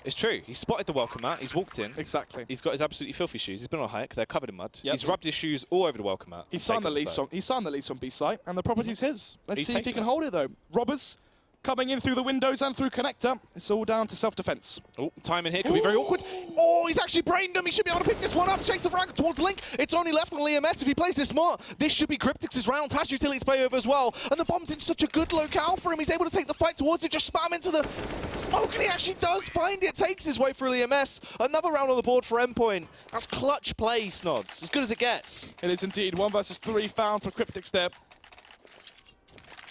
It's true. He's spotted the welcome mat. He's walked in. Exactly. He's got his absolutely filthy shoes. He's been on a hike. They're covered in mud. Yep. He's rubbed his shoes all over the welcome mat. He signed the lease on. He signed the lease on B site, and the property's his. Let's He's see if he can it. hold it though. Robbers coming in through the windows and through Connector. It's all down to self-defense. Oh, time in here could be very awkward. Oh, he's actually brained him. He should be able to pick this one up. Chase the frag towards Link. It's only left on EMS if he plays this smart. This should be Cryptix's round. Has utilities play over as well. And the bomb's in such a good locale for him. He's able to take the fight towards it. Just spam into the smoke, and he actually does find it. Takes his way through EMS. Another round on the board for Endpoint. That's clutch play, Snods. As good as it gets. It is indeed 1 versus 3 found for Cryptix there.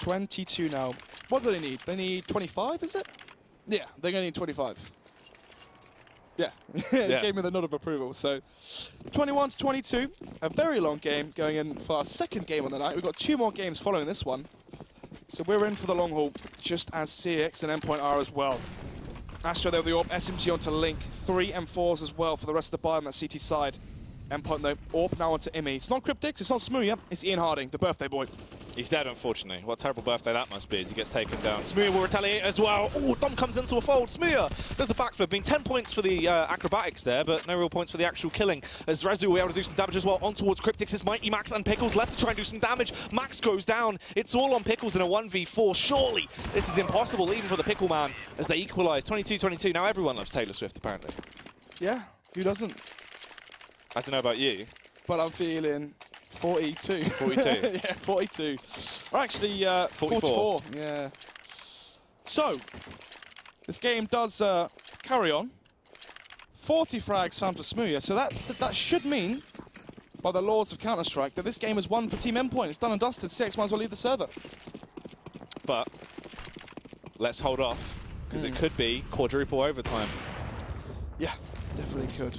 22 now. What do they need? They need 25, is it? Yeah, they're going to need 25. Yeah, Yeah. He gave me the nod of approval. So 21 to 22, a very long game going in for our second game on the night. We've got 2 more games following this one. So we're in for the long haul, just as CeX and Endpoint are as well. Astro there with the AWP, SMG onto Link, 3 M4s as well for the rest of the buy on that CT side. Endpoint though, AWP now onto Imi. It's not Cryptix, it's not Smooya, it's Ian Harding, the birthday boy. He's dead, unfortunately. What a terrible birthday that must be as he gets taken down. Smooya will retaliate as well. Oh, Dom comes into a fold. Smooya does a backflip. Being 10 points for the acrobatics there, but no real points for the actual killing. As Rezu will be able to do some damage as well on towards Cryptix. It's Mighty Max and Pickles left to try and do some damage. Max goes down. It's all on Pickles in a 1v4. Surely this is impossible, even for the Pickle Man, as they equalise 22-22. Now everyone loves Taylor Swift, apparently. Yeah, who doesn't? I don't know about you. But I'm feeling 42. 42. Yeah, 42. Or actually, 44. Yeah. So, this game does carry on. 40 frags found for Smooya. So that should mean, by the laws of Counter-Strike, that this game is won for Team Endpoint. It's done and dusted. CeX might as well leave the server. But let's hold off, because it could be quadruple overtime. Yeah, definitely could.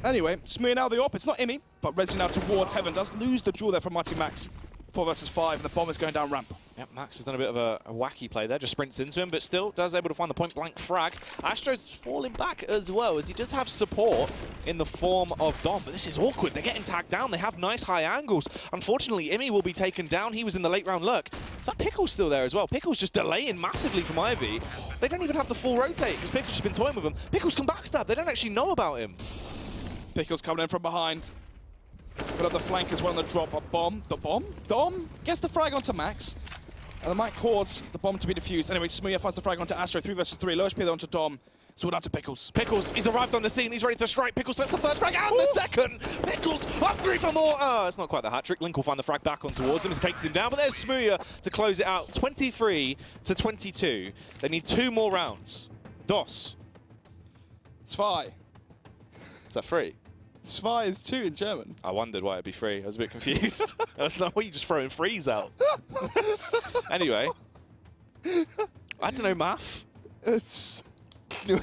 Anyway, Smooya now the AWP. It's not Imi, but Rezu now towards Heaven. Does lose the duel there from Mighty Max. 4 versus 5, and the bomb is going down ramp. Yep, Max has done a bit of a wacky play there, just sprints into him, but still does able to find the point-blank frag. Astro's falling back as well, as he does have support in the form of Dom, but this is awkward. They're getting tagged down. They have nice high angles. Unfortunately, Imi will be taken down. He was in the late-round lurk. Is that Pickles still there as well? Pickles just delaying massively from Ivy. They don't even have the full rotate, because Pickles has been toying with them. Pickles can backstab. They don't actually know about him. Pickles coming in from behind. Put up the flank as well on the drop. A bomb. The bomb? Dom gets the frag onto Max. And that might cause the bomb to be defused. Anyway, Smooya finds the frag onto Astro. 3 versus 3. Lowest onto Dom. So we're down to Pickles. Pickles, he's arrived on the scene. He's ready to strike. Pickles gets the first frag and the second. Pickles hungry for more. It's not quite the hat trick. Link will find the frag back on towards him as takes him down. But there's Smooya to close it out. 23 to 22. They need 2 more rounds. DOS. Zwei. Is that 3? Zwei is 2 in German. I wondered why it'd be 3. I was a bit confused. That's not what you just throwing threes out. Anyway. I don't know math. It's... I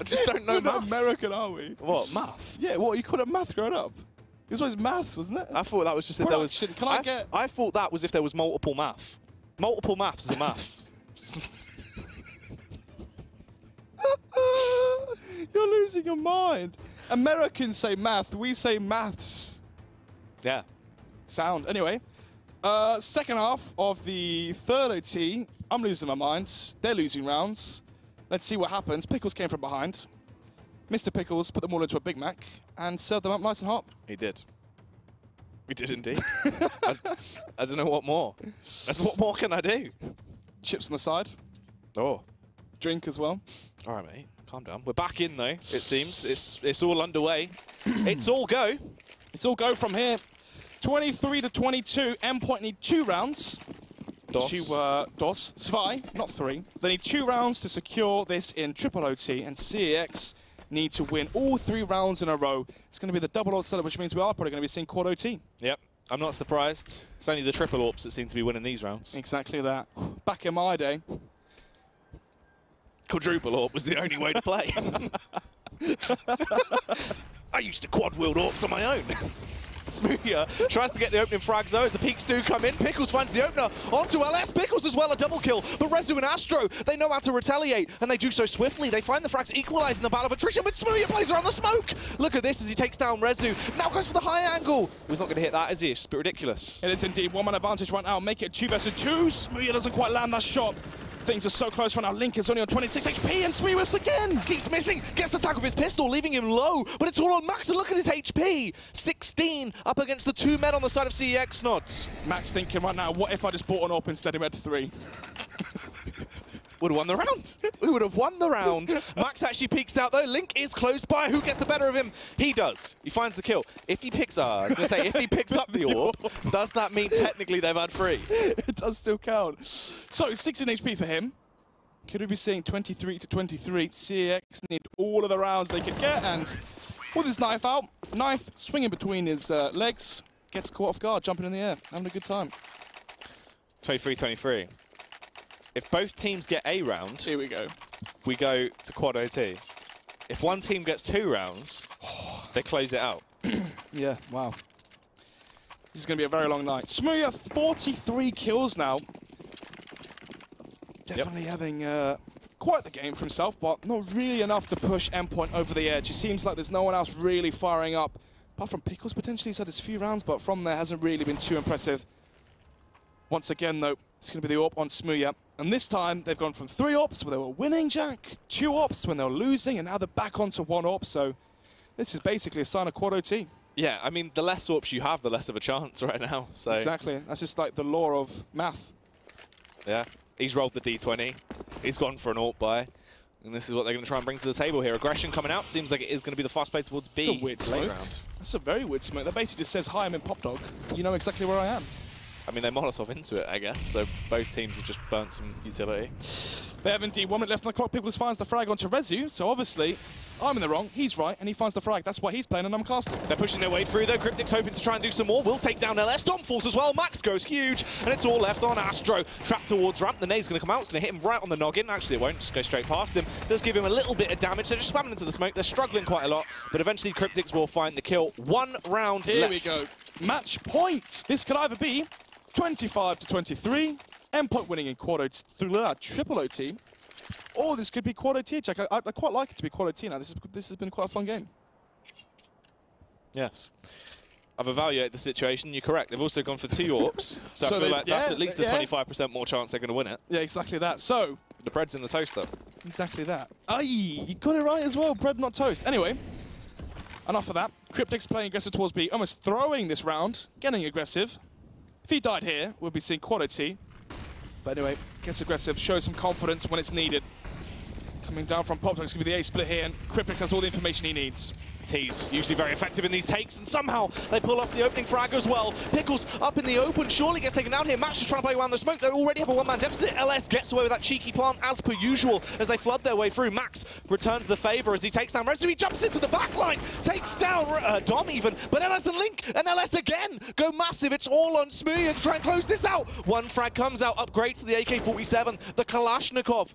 just don't know We're math. not American, are we? What, math? Yeah, what, you called it math growing up? It was always maths, wasn't it? I thought that was just if there was... Production, can I get... I thought that was if there was multiple math. Multiple maths is a math. You're losing your mind. Americans say math, we say maths. Yeah. Sound. Anyway, second half of the third OT. I'm losing my mind. They're losing rounds. Let's see what happens. Pickles came from behind. Mr. Pickles put them all into a Big Mac and served them up nice and hot. He did. We did indeed. I don't know what more. What more can I do? Chips on the side. Oh. Drink as well. All right, mate. Calm down. We're back in, though, it seems. It's all underway. It's all go. It's all go from here. 23 to 22. Endpoint need 2 rounds. DOS. DOS. Zwei, not 3. They need 2 rounds to secure this in triple OT, and CeX need to win all 3 rounds in a row. It's going to be the double AWP setup, which means we are probably going to be seeing quad OT. Yep, I'm not surprised. It's only the triple AWPs that seem to be winning these rounds. Exactly that. Back in my day, quadruple AWP was the only way to play. I used to quad wield AWPs on my own. Smoothia tries to get the opening frags though as the peaks do come in. Pickles finds the opener onto LS. Pickles as well, a double kill. But Rezu and Astro, they know how to retaliate, and they do so swiftly. They find the frags equalising the battle of attrition, but Smoothia plays around the smoke. Look at this as he takes down Rezu. Now goes for the high angle. He's not going to hit that, is he? It's just a bit ridiculous. It is indeed. 1-man advantage right now. Make it 2 versus 2. Smoothia doesn't quite land that shot. Things are so close right now. Link is only on 26 HP and Smee whiffs again. Keeps missing. Gets the tag with his pistol, leaving him low. But it's all on Max, and look at his HP. 16 up against the 2 men on the side of CeX Nods. Max thinking right now, what if I just bought an AWP instead of had 3? Would have won the round. We would have won the round. Max actually peeks out though. Link is close by. Who gets the better of him? He does. He finds the kill. If he picks I was going to say, if he picks up the AWP, does that mean technically they've had 3? It does still count. So 16 HP for him. Could we be seeing 23 to 23? CeX need all of the rounds they could get, and with his knife out, knife swinging between his legs, gets caught off guard, jumping in the air, having a good time. 23-23. If both teams get a round, here we go to quad OT. If one team gets 2 rounds, they close it out. Yeah, wow. This is going to be a very long night. Smoothia, 43 kills now. Definitely having quite the game for himself, but not really enough to push Endpoint over the edge. It seems like there's no one else really firing up. Apart from Pickles, potentially he's had his few rounds, but from there hasn't really been too impressive. Once again, though, it's going to be the AWP on Smoothia. And this time, they've gone from 3 AWPs where they were winning, Jack, 2 AWPs when they were losing, and now they're back onto 1 AWP. So this is basically a sign of quad OT. Yeah, I mean, the less AWPs you have, the less of a chance right now. So exactly. That's just like the law of math. Yeah. He's rolled the D20. He's gone for an AWP buy. And this is what they're going to try and bring to the table here. Aggression coming out. Seems like it is going to be the fast play towards B. That's a weird smoke. Round. That's a very weird smoke. That basically just says, hi, I'm in Pop Dog. You know exactly where I am. I mean, they Molotov into it, I guess. So both teams have just burnt some utility. They have indeed 1 minute left on the clock. Pickles finds the frag onto Rezu. So obviously, I'm in the wrong. He's right, and he finds the frag. That's why he's playing, and I'm casting. They're pushing their way through, though. Cryptic's hoping to try and do some more. Will take down LS. Dom falls as well. Max goes huge, and it's all left on Astro. Trapped towards ramp. The nade's going to come out. It's going to hit him right on the noggin. Actually, it won't. Just go straight past him. Does give him a little bit of damage. They're just spamming into the smoke. They're struggling quite a lot, but eventually Cryptics will find the kill. 1 round Here left. we go. Match point. This could either be 25 to 23, Endpoint winning in quad OT through triple OT, or this could be quad OT, Jack. I quite like it to be quad OT now. This has been quite a fun game. Yes. I've evaluated the situation. You're correct. They've also gone for 2 AWPs, so I feel like that's at least a 25% more chance they're going to win it. Yeah, exactly that. So the bread's in the toaster. Exactly that. Aye, you got it right as well. Bread, not toast. Anyway, enough of that. Cryptic's playing aggressive towards B, almost throwing this round, getting aggressive. If he died here, we'll be seeing quad OT. But anyway, gets aggressive, shows some confidence when it's needed. Coming down from Pop, it's going to be the A split here, and Cryptix has all the information he needs. T's usually very effective in these takes, and somehow they pull off the opening frag as well. Pickles up in the open, surely gets taken down here. Max is trying to play around the smoke. They already have a 1-man deficit. LS gets away with that cheeky plant as per usual as they flood their way through. Max returns the favor as he takes down Rezu. He jumps into the back line, takes down Dom even, but LS and Link and LS again go massive. It's all on Smoothia to try and close this out. 1 frag comes out, upgrades to the AK-47, the Kalashnikov.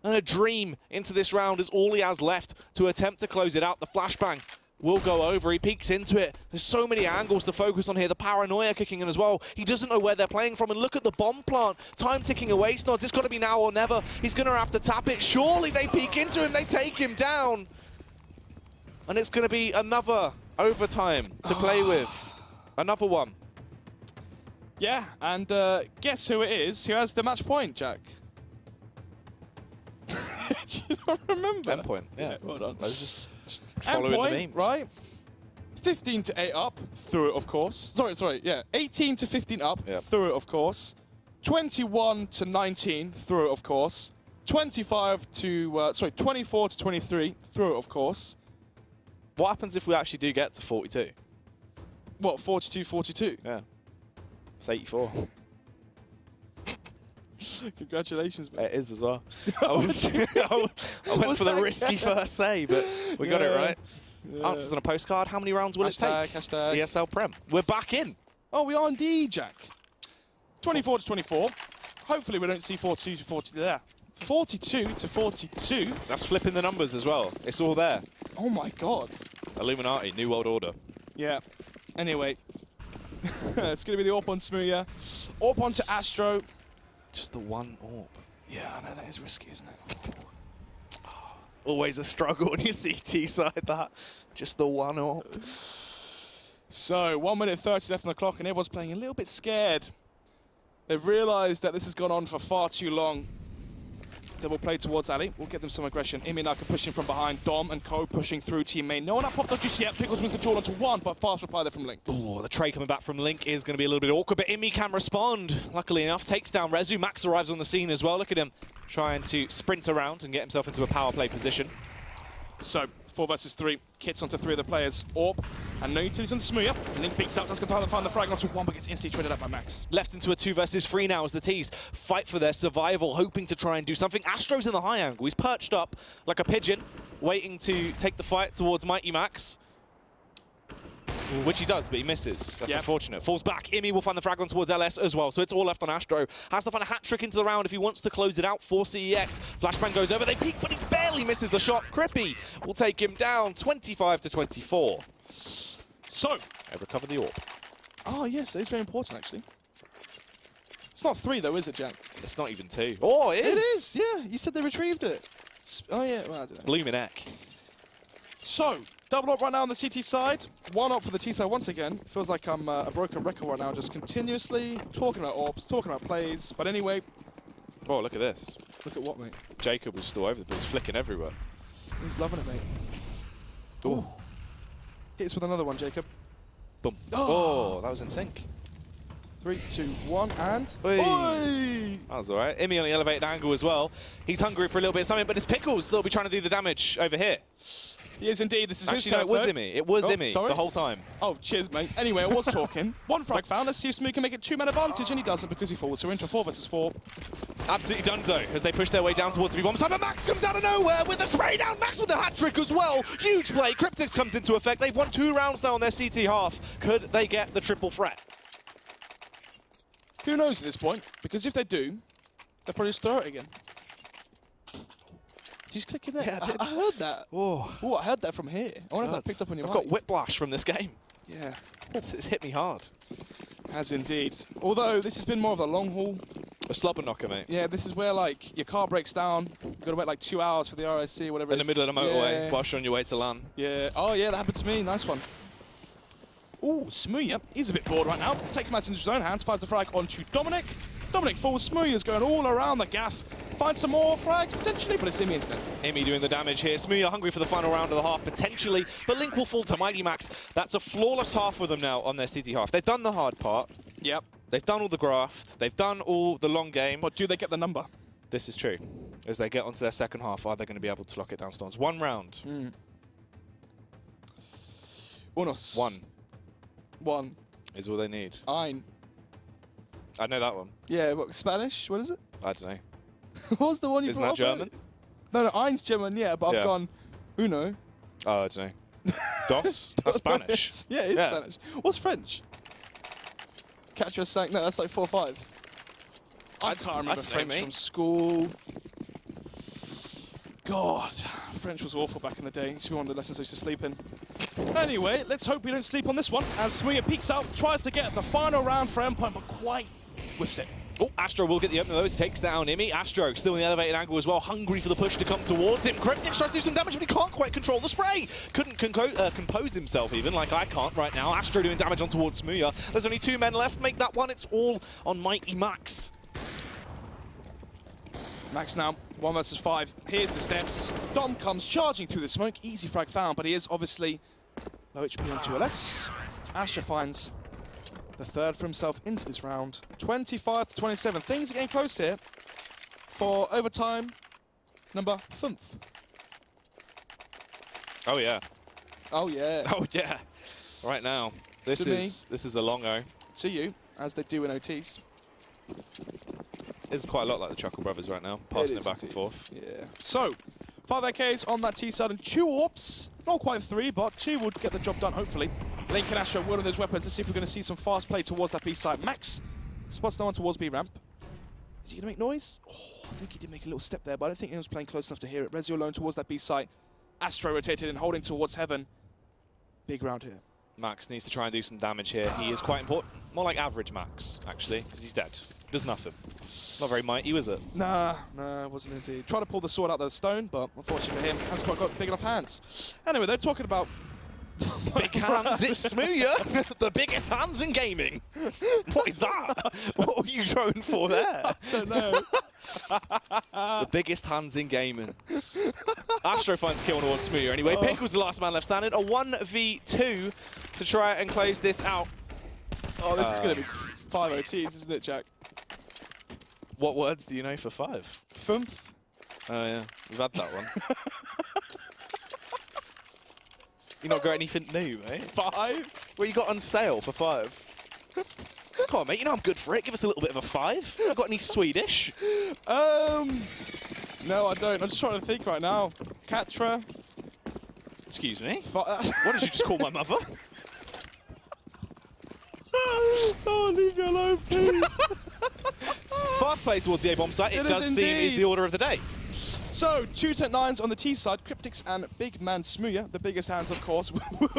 And a dream into this round is all he has left to attempt to close it out. The flashbang will go over. He peeks into it. There's so many angles to focus on here. The paranoia kicking in as well. He doesn't know where they're playing from. And look at the bomb plant. Time ticking away, Snods. It's got to be now or never. He's going to have to tap it. Surely they peek into him. They take him down. And it's going to be another overtime to play with. Another one. Yeah, and guess who it is who has the match point, Jack? Do you not remember? Endpoint, yeah. Well done. I was just following Endpoint, the memes. Right? 15 to 8 up, through it, of course. Sorry, yeah. 18 to 15 up, through it, of course. 21 to 19, through it, of course. 24 to 23, through it, of course. What happens if we actually do get to 42? What, 42, 42? Yeah. It's 84. Congratulations, mate. It is as well. I went for the risky first say, but we got it right. Yeah. Answers on a postcard. How many rounds will it take? Hashtag. ESL Prem. We're back in. Oh, we are indeed, Jack. 24 to 24. Hopefully we don't see 42 to 40 there. 42 to 42. That's flipping the numbers as well. It's all there. Oh my god. Illuminati, New World Order. Yeah. Anyway. It's going to be the AWP on Smooya. AWP on to Astro. Just the one AWP. Yeah, I know that is risky, isn't it? Always a struggle on your CT side, that. Just the one AWP. So, 1 minute 30 left on the clock, and everyone's playing a little bit scared. They've realised that this has gone on for far too long. Double play towards Ali. We'll get them some aggression. Iminaka pushing from behind. Dom and Co pushing through team main. No one up popped up just yet. Pickles wins the duel onto one, but fast reply there from Link. Oh, the trade coming back from Link is going to be a little bit awkward, but Imi can respond. Luckily enough, takes down Rezu. Max arrives on the scene as well. Look at him trying to sprint around and get himself into a power play position. So, 4 versus 3. Kits onto 3 of the players. AWP and no utilities on Smooya. Link beats up. That's going to find the frag onto one, but gets instantly traded up by Max. Left into a 2 versus 3 now as the T's fight for their survival, hoping to try and do something. Astro's in the high angle. He's perched up like a pigeon, waiting to take the fight towards Mighty Max. Which he does, but he misses. That's unfortunate. Falls back. Imi will find the frag on towards LS as well, so it's all left on Astro. Has to find a hat-trick into the round if he wants to close it out for CEX. Flashbang goes over. They peek, but he barely misses the shot. Crippy will take him down 25 to 24. So, they recover the AWP. Oh, yes, that is very important, actually. It's not 3, though, is it, Jack? It's not even 2. Oh, it is! It is, yeah. You said they retrieved it. Oh, yeah, well, I don't know. Luminac. So, double up right now on the CT side. 1 up for the T side once again. Feels like I'm a broken record right now, just continuously talking about AWPs, talking about plays. But anyway. Oh, look at this. Look at what, mate? Jacob was still over the place, flicking everywhere. He's loving it, mate. Ooh. Hits with another one, Jacob. Boom. Oh, that was in sync. 3, 2, 1, and... Oi! That was all right. Imi on the elevated angle as well. He's hungry for a little bit of something, but it's Pickles that'll be trying to do the damage over here. He is indeed. This is actually, no, it was Imi. It was Imi the whole time. Oh, cheers, mate. Anyway, I was talking. 1 frag found. Let's see if Smooya can make it 2-man advantage, and he doesn't because he falls. So we're into 4 versus 4. Absolutely donezo as they push their way down towards the B-bomb side, but Max comes out of nowhere with the spray down. Max with the hat-trick as well. Huge play. Cryptix comes into effect. They've won 2 rounds now on their CT half. Could they get the triple threat? Who knows at this point? Because if they do, they'll probably just throw it again. Did you just click in there? Yeah, I heard that. Oh, I heard that from here. I wonder if that picked up on your mic. I've got whiplash from this game. Yeah. It's hit me hard. Has indeed. Although this has been more of a long haul. A slobber knocker, mate. Yeah, this is where like your car breaks down. You've got to wait like 2 hours for the RIC, whatever it is. In the middle of the motorway, whilst you're on your way to LAN. Yeah. Oh, yeah, that happened to me. Nice one. Ooh, Smooya. He's a bit bored right now. Takes matters into his own hands, fires the frag onto Dominic. Dominic falls. Smooya's going all around the gaff. Finds some more frags, potentially, but it's Imi instead. Imi doing the damage here. Smooya hungry for the final round of the half, potentially, but Link will fall to Mighty Max. That's a flawless half for them now on their CT half. They've done the hard part. Yep. They've done all the graft. They've done all the long game. But do they get the number? This is true. As they get onto their second half, are they going to be able to lock it down, Stones? 1 round. Unos. 1. 1. Is all they need. Ein. I know that one. Yeah, what, Spanish? What is it? I don't know. What was the one you Isn't brought that up? German? No, Ein's German, yeah, but I've gone Uno. Oh, I don't know. Dos? That's Spanish. Yeah, it's Spanish. What's French? Catch your sank. No, that's like 4-5. I can't remember French from school. God, French was awful back in the day. It used to be one of the lessons I used to sleep in. Anyway, let's hope we don't sleep on this one. As Smooya peeks out, tries to get the final round for Endpoint, but quite whiffs it. Oh, Astro will get the opener though, as he takes down Imi. Astro still in the elevated angle as well, hungry for the push to come towards him. Cryptix tries to do some damage, but he can't quite control the spray. Couldn't compose himself even, like I can't right now. Astro doing damage on towards Smooya. There's only 2 men left. Make that one. It's all on Mighty Max. Max now, 1 versus 5. Here's the steps. Dom comes charging through the smoke. Easy frag found, but he is obviously low HP on 2LS. Astro finds the 3rd for himself into this round. 25 to 27. Things are getting close here for overtime number 5. Oh yeah. Oh yeah. Oh yeah. Right now, this is a long-o. To you, as they do in OTs. It's quite a lot like the Chuckle Brothers right now, passing it back and forth. Yeah. So, 5 AKs on that T side and 2 AWPs. Not quite 3, but 2 would get the job done, hopefully. Link and Astro wielding those weapons. Let's see if we're going to see some fast play towards that B side. Max spots no one towards B ramp. Is he going to make noise? Oh, I think he did make a little step there, but I don't think he was playing close enough to hear it. Rezio alone towards that B side. Astro rotated and holding towards heaven. Big round here. Max needs to try and do some damage here. He is quite important. More like average Max, actually, because he's dead. Does nothing. Not very mighty, was it? Nah, it wasn't indeed. Tried to pull the sword out of the stone, but unfortunately for him, hasn't quite got big enough hands. Anyway, they're talking about big hands, it's Smooya. The biggest hands in gaming. What is that? What were you going for there? I don't know. The biggest hands in gaming. Astro finds kill towards Smooya anyway. Pickle's the last man left standing. A 1v2 to try and close this out. Oh, this is going to be 5 OTs, isn't it, Jack? What words do you know for 5? Fumph. Oh, yeah. We've had that one. You not got anything new, mate? 5? What you got on sale for 5? Come on, mate. You know I'm good for it. Give us a little bit of a 5. Got any Swedish? No, I don't. I'm just trying to think right now. Katra. Excuse me? What did you just call my mother? Oh, leave me alone, please. Fast play towards the A-bomb site. It does seem is the order of the day. So, 2 10-9s on the T side, Cryptics and Big Man Smooya, the biggest hands, of course.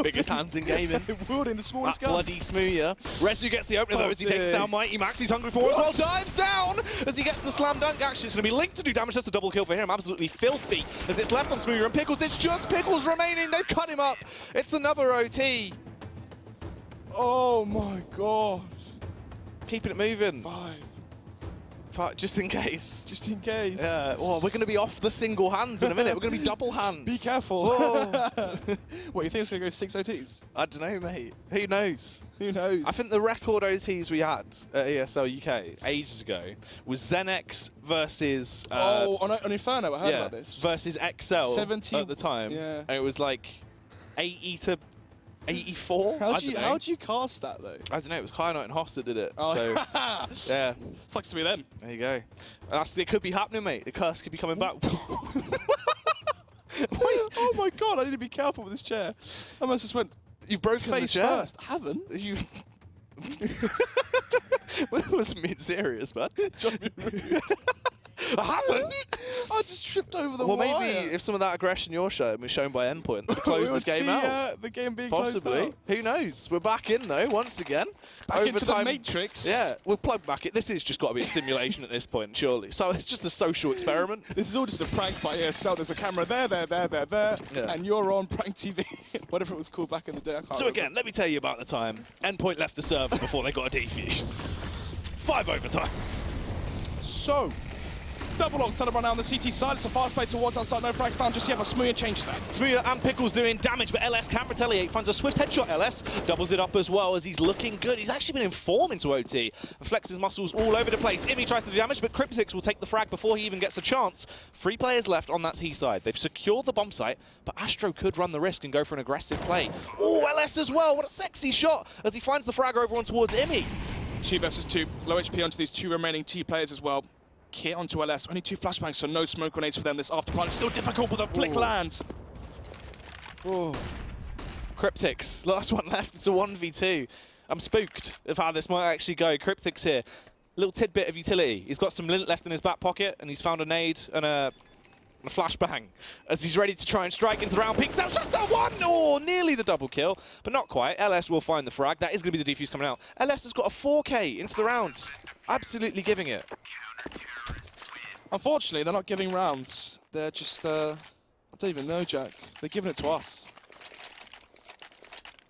Biggest hands in gaming. Wielding the smallest gun. Bloody Smooya. Rezu gets the opener though as he takes down Mighty Max. He's hungry for it as well. Dives down as he gets the slam dunk. Actually, it's going to be linked to do damage. That's a double kill for him. Absolutely filthy as it's left on Smooya and Pickles. It's just Pickles remaining. They've cut him up. It's another OT. Oh my god. Keeping it moving. 5. Just in case. Just in case. Yeah. Oh, we're going to be off the single hands in a minute. We're going to be double hands. Be careful. What, you think it's going to go 6 OTs? I don't know, mate. Who knows? Who knows? I think the record OTs we had at ESL UK ages ago was CeX versus... on Inferno, I heard about this. Versus XL 70 at the time. Yeah. And it was like 80 to 84. How'd you cast that though? I don't know. It was Kynite and Hossa did it. Oh. So, yeah. Sucks to be them. There you go. It could be happening, mate. The curse could be coming back. Oh my god! I need to be careful with this chair. I almost just went. You've broken face the chair. First. I haven't. You. It was mid-serious, bud. I haven't. I just tripped over the wire. wire. Well, maybe if some of that aggression you're showing was shown by Endpoint, they'll close this game out. The game being Possibly. closed out. Who knows? We're back in, though, once again. Back into the Matrix. Yeah, we'll plug back in. This has just got to be a simulation at this point, surely. So it's just a social experiment. This is all just a prank by ESL. There's a camera there, yeah. and you're on Prank TV. Whatever it was called back in the day. I can't So remember. again, let me tell you about the time Endpoint left the server before they got a defuse. 5 overtimes. So, double up setup right now on the CT side. It's a fast play towards outside. No frags found just yet, but Smooya changed that. Smooya and Pickles doing damage, but LS can't retaliate. Finds a swift headshot. LS doubles it up as well as he's looking good. He's actually been in form into OT and flexes his muscles all over the place. Imi tries to do damage, but Cryptics will take the frag before he even gets a chance. 3 players left on that T side. They've secured the bomb site, but Astro could run the risk and go for an aggressive play. Oh, LS as well. What a sexy shot as he finds the frag over on towards Imi. 2 versus 2. Low HP onto these 2 remaining T players as well. Kit onto LS. Only 2 flashbangs, so no smoke grenades for them. This after part is still difficult, but the flick lands. Oh. Cryptics, last one left. It's a 1v2. I'm spooked of how this might actually go. Cryptics here. Little tidbit of utility. He's got some lint left in his back pocket, and he's found a nade and a flashbang as he's ready to try and strike into the round. Peeks out, just that one! Oh, nearly the double kill, but not quite. LS will find the frag. That is going to be the defuse coming out. LS has got a 4K into the round. Absolutely giving it. Unfortunately, they're not giving rounds. They're just, I don't even know, Jack. They're giving it to us.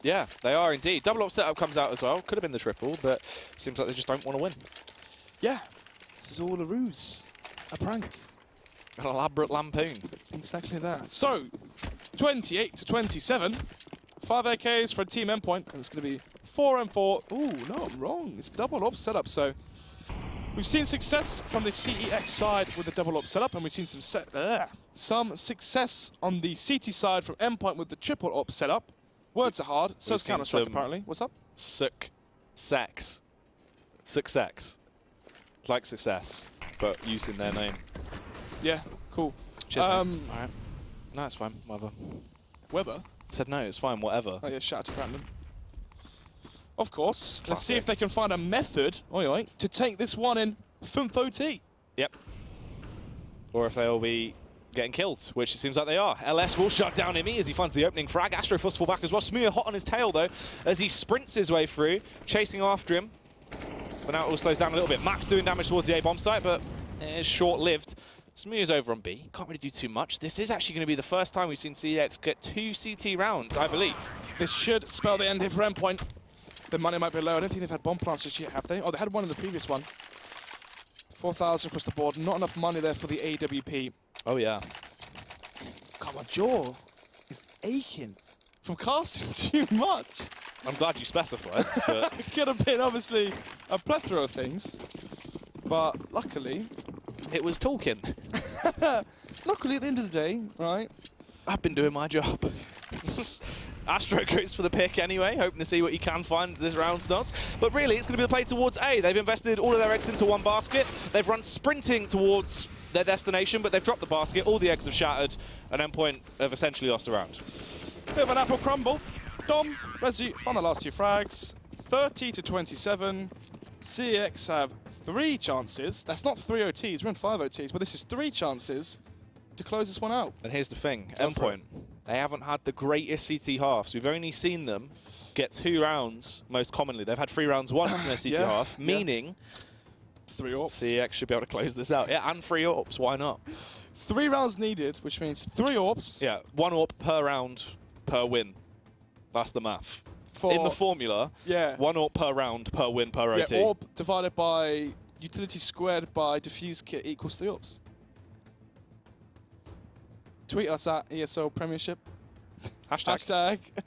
Yeah, they are indeed. Double up setup comes out as well. Could have been the triple, but seems like they just don't want to win. Yeah, this is all a ruse. A prank. An elaborate lampoon. Exactly that. So, 28 to 27. 5 AKs for Team Endpoint, and it's going to be 4 and 4. Ooh, no, I'm wrong. It's double op setup, so we've seen success from the CEX side with the double op setup, and we've seen some success on the CT side from Endpoint with the triple op setup. Words are hard, so it's Counter-Strike apparently. What's up? CeX. Success. Like success. but used in their name. Yeah, cool. Cheers, All right. No, it's fine. Whatever. Weber? Said no, it's fine. Whatever. Oh yeah, shout out to Brandon. Of course. Classic. Let's see if they can find a method, to take this one in Fumth OT. Yep. Or if they'll be getting killed, which it seems like they are. LS will shut down Imi as he finds the opening frag. Astro forceful back as well. Smear hot on his tail, though, as he sprints his way through, chasing after him. But now it all slows down a little bit. Max doing damage towards the A bomb site, but it's short-lived. Smear's over on B. Can't really do too much. This is actually going to be the first time we've seen CeX get 2 CT rounds, I believe. This should spell the end here for Endpoint. The money might be low. I don't think they've had bomb plants just yet, have they? Oh, they had one in the previous one. 4,000 across the board. Not enough money there for the AWP. Oh, yeah. God, my jaw is aching from casting too much. I'm glad you specified. But It could have been, obviously, a plethora of things. But luckily... it was talking. Luckily, at the end of the day, right? I've been doing my job. Astro goes for the pick anyway, hoping to see what he can find this round starts. But really, it's going to be the play towards A. They've invested all of their eggs into one basket. They've run sprinting towards their destination, but they've dropped the basket. All the eggs have shattered, and Endpoint have essentially lost the round. Bit of an apple crumble. Dom, Resi found the last 2 frags. 30 to 27. CeX have 3 chances. That's not 3 OTs. We're in 5 OTs, but this is 3 chances to close this one out. And here's the thing, Endpoint, they haven't had the greatest CT halves. We've only seen them get 2 rounds most commonly. They've had 3 rounds once in their CT half, meaning 3 AWPs. CeX should be able to close this out. Yeah, and 3 AWPs, why not? 3 rounds needed, which means 3 AWPs. Yeah, 1 AWP per round per win. That's the math. In the formula, 1 AWP per round per win per OT. Yeah, AWP divided by utility squared by diffuse kit equals 3 AWPs. Tweet us at ESL Premiership. Hashtag.